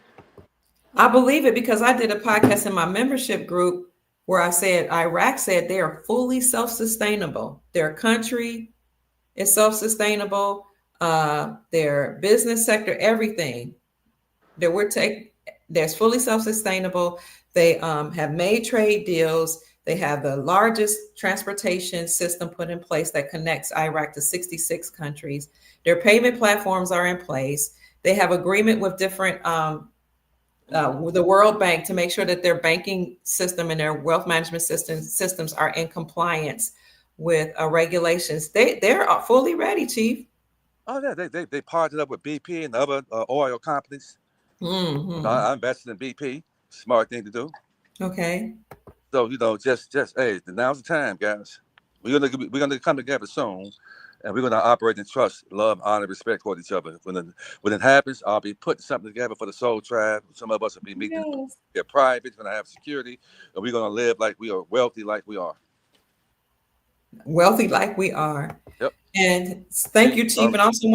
I believe it, because I did a podcast in my membership group where I said Iraq said they are fully self-sustainable. Their country is self-sustainable. Their business sector, everything that there's fully self-sustainable. They have made trade deals. They have the largest transportation system put in place that connects Iraq to 66 countries. Their payment platforms are in place. They have agreement with different with the World Bank to make sure that their banking system and their wealth management systems are in compliance with regulations. They're fully ready, Chief. Oh yeah, they partnered up with BP and other oil companies. I invested in BP. Smart thing to do. Okay. So just hey, now's the time, guys. We're gonna come together soon, and we're gonna operate in trust, love, honor, respect for each other. When it happens, I'll be putting something together for the Soul Tribe. Some of us will be meeting. Yes. They're private. Gonna have security, and we're gonna live like we are, wealthy like we are. Wealthy like we are. Yep. And thank you, Chief. And also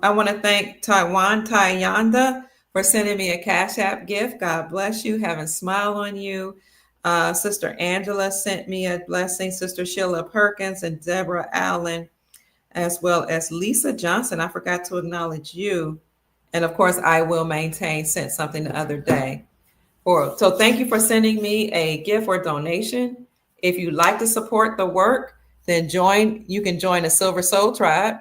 I want to thank Taiwan Tayanda for sending me a Cash App gift. God bless you. Heaven smile on you. Sister Angela sent me a blessing. Sister Sheila Perkins and Deborah Allen, as well as Lisa Johnson. I forgot to acknowledge you. And of course, I Will Maintain sent something the other day. So thank you for sending me a gift or donation. If you'd like to support the work, then you can join the Silver Soul Tribe.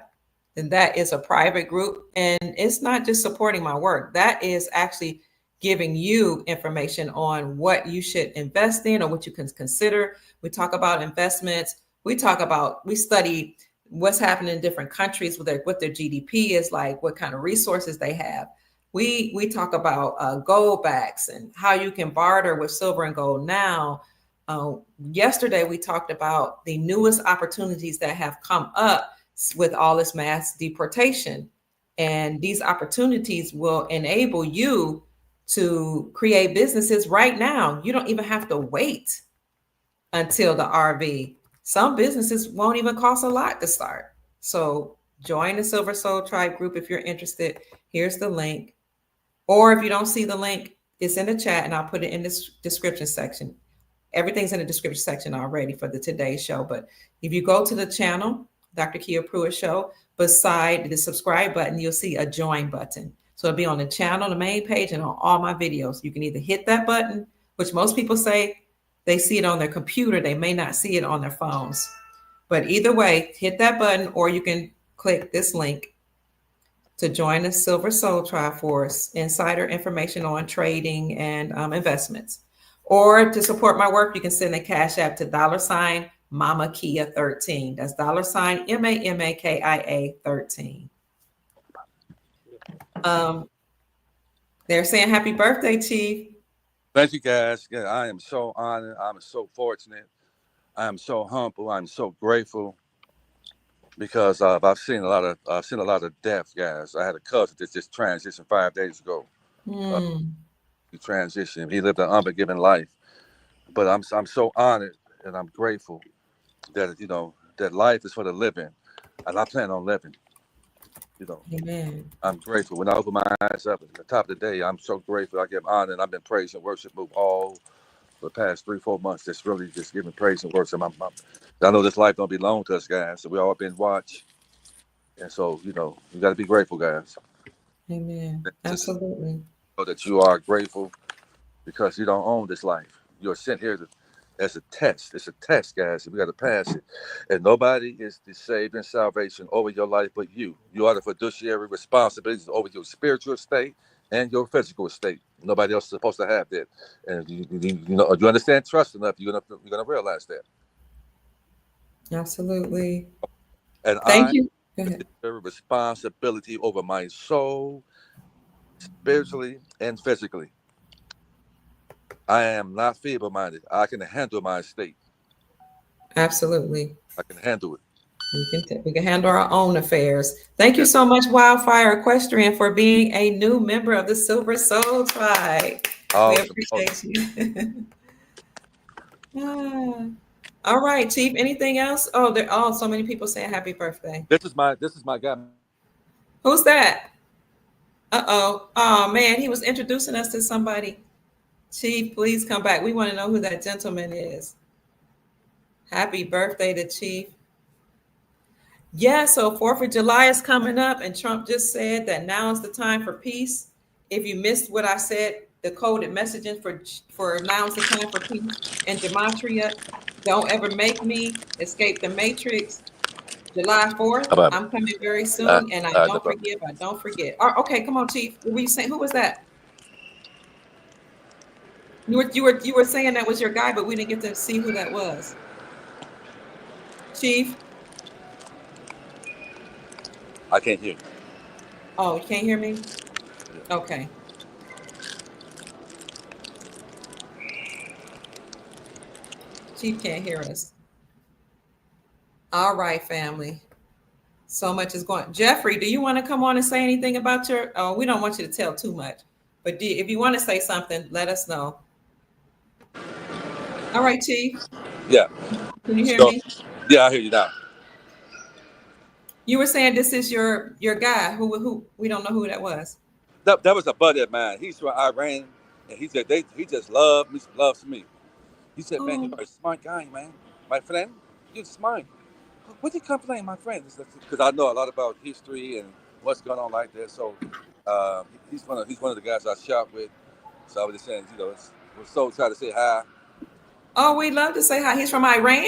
And that is a private group. And it's not just supporting my work. That is actually giving you information on what you should invest in or what you can consider. We talk about investments. We study what's happening in different countries, what their GDP is like, what kind of resources they have. We talk about gold backs and how you can barter with silver and gold now. Yesterday, we talked about the newest opportunities that have come up with all this mass deportation. And these opportunities will enable you to create businesses right now. You don't even have to wait until the RV. Some businesses won't even cost a lot to start. So join the Silver Soul Tribe group if you're interested. Here's the link. Or if you don't see the link, it's in the chat and I'll put it in the description section. Everything's in the description section already for the today's show. But if you go to the channel, Dr. Kia Pruitt Show, beside the subscribe button, you'll see a join button. So it'll be on the channel, the main page, and on all my videos. You can either hit that button, which most people say they see it on their computer. They may not see it on their phones. But either way, hit that button, or you can click this link to join the Silver Soul Tribe for insider information on trading and investments. Or to support my work, you can send a cash app to $ Mama Kia 13. That's $ MAMAKIA 13. They're saying happy birthday, Chief. Thank you, guys. Yeah, I am so honored. I'm so fortunate. I'm so humble. I'm so grateful because I've seen a lot of death, guys. I had a cousin that just transitioned 5 days ago. Uh, he transitioned. He lived an unforgiving life, but I'm so honored and I'm grateful that that life is for the living, and I plan on living. You know, Amen. I'm grateful. When I open my eyes up at the top of the day, I'm so grateful. I give honor, and I've been praise and worship move all for the past 3-4 months. Just really just giving praise and worship. I know this life don't belong to us, guys. So we all been watched, and so you got to be grateful, guys. Amen. Just to Absolutely. know that you are grateful because you don't own this life. You're sent here as a test. It's a test, guys. And we got to pass it. And nobody is the saved and salvation over your life but you. You are the fiduciary responsibilities over your spiritual state and your physical state. Nobody else is supposed to have that. And you understand trust enough, you're gonna realize that. Absolutely. And Thank I you. Go ahead. have responsibility over my soul, spiritually and physically. I am not feeble minded. I can handle my state. Absolutely. I can handle it. We can handle our own affairs. Thank you Yeah. so much, Wildfire Equestrian, for being a new member of the Silver Soul Tribe. We Awesome. Awesome. appreciate you. Ah. All right, Chief. Anything else? Oh, so many people saying happy birthday. This is my guy. Who's that? Uh-oh. Oh man, he was introducing us to somebody. Chief, please come back. We want to know who that gentleman is. Happy birthday to Chief. Yeah, so 4th of July is coming up, and Trump just said that now is the time for peace. If you missed what I said, the coded messaging for now is the time for peace and Gematria. Don't ever make me escape the matrix. July 4th, No problem. I'm coming very Uh, soon, and I no don't problem. forgive. I don't forget. Okay, come on, Chief. What were you saying? Who was that? You were saying that was your guy, but we didn't get to see who that was. Chief. I can't hear you. Oh, you can't hear me? Okay. Chief can't hear us. All right, family. So much is going. Jeffrey, do you want to come on and say anything about your? Oh, we don't want you to tell too much, but if you want to say something, let us know. All right, Chief. Yeah. Can you hear So, me? yeah, I hear you now. You were saying this is your guy. Who we don't know who that was. That was a buddy of mine. He's from Iran, and he said he just loves me. He said, "Man, you Oh, are a smart guy, man. My friend, you're smart. Where did you come from, my friend?" Because I know a lot about history and what's going on like that. So, he's one of the guys I shop with. So I was just saying, we're so trying to say hi. oh, we'd love to say hi. He's from Iran.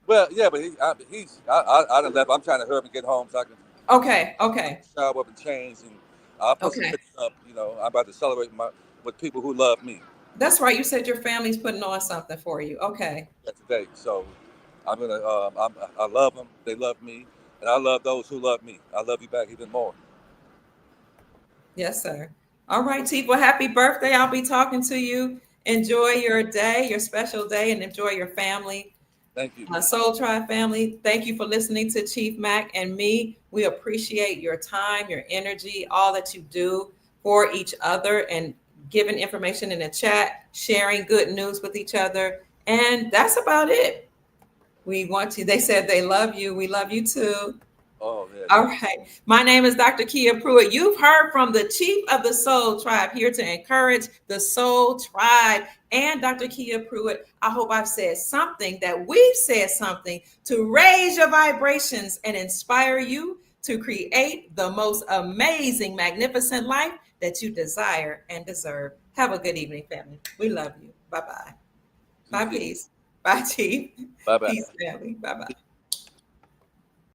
Well, yeah, but I done left. I'm trying to hurry up and get home so I can Okay, okay, shower up and change, and I'll put some okay. pictures up. I'm about to celebrate with people who love me That's right. You said your family's putting on something for you. Okay. today. So I'm gonna. I love them. They love me, and I love those who love me. I love you back even more. Yes, sir. All right, Chief. Well, happy birthday. I'll be talking to you. Enjoy your day, your special day, and enjoy your family. Thank you. Soul Tribe family, thank you for listening to Chief Mack and me. We appreciate your time, your energy, all that you do for each other, and giving information in the chat, sharing good news with each other. And that's about it. We want you. They said they love you. We love you too. Oh yeah, All right. My name is Dr. Kia Pruitt. You've heard from the Chief of the Soul Tribe, here to encourage the Soul Tribe, and Dr. Kia Pruitt. I hope I've said something, that we've said something to raise your vibrations and inspire you to create the most amazing, magnificent life that you desire and deserve. Have a good evening, family. We love you. Bye bye. see you Bye, soon. peace. Bye, Chief. Bye bye. Peace, family. Bye bye.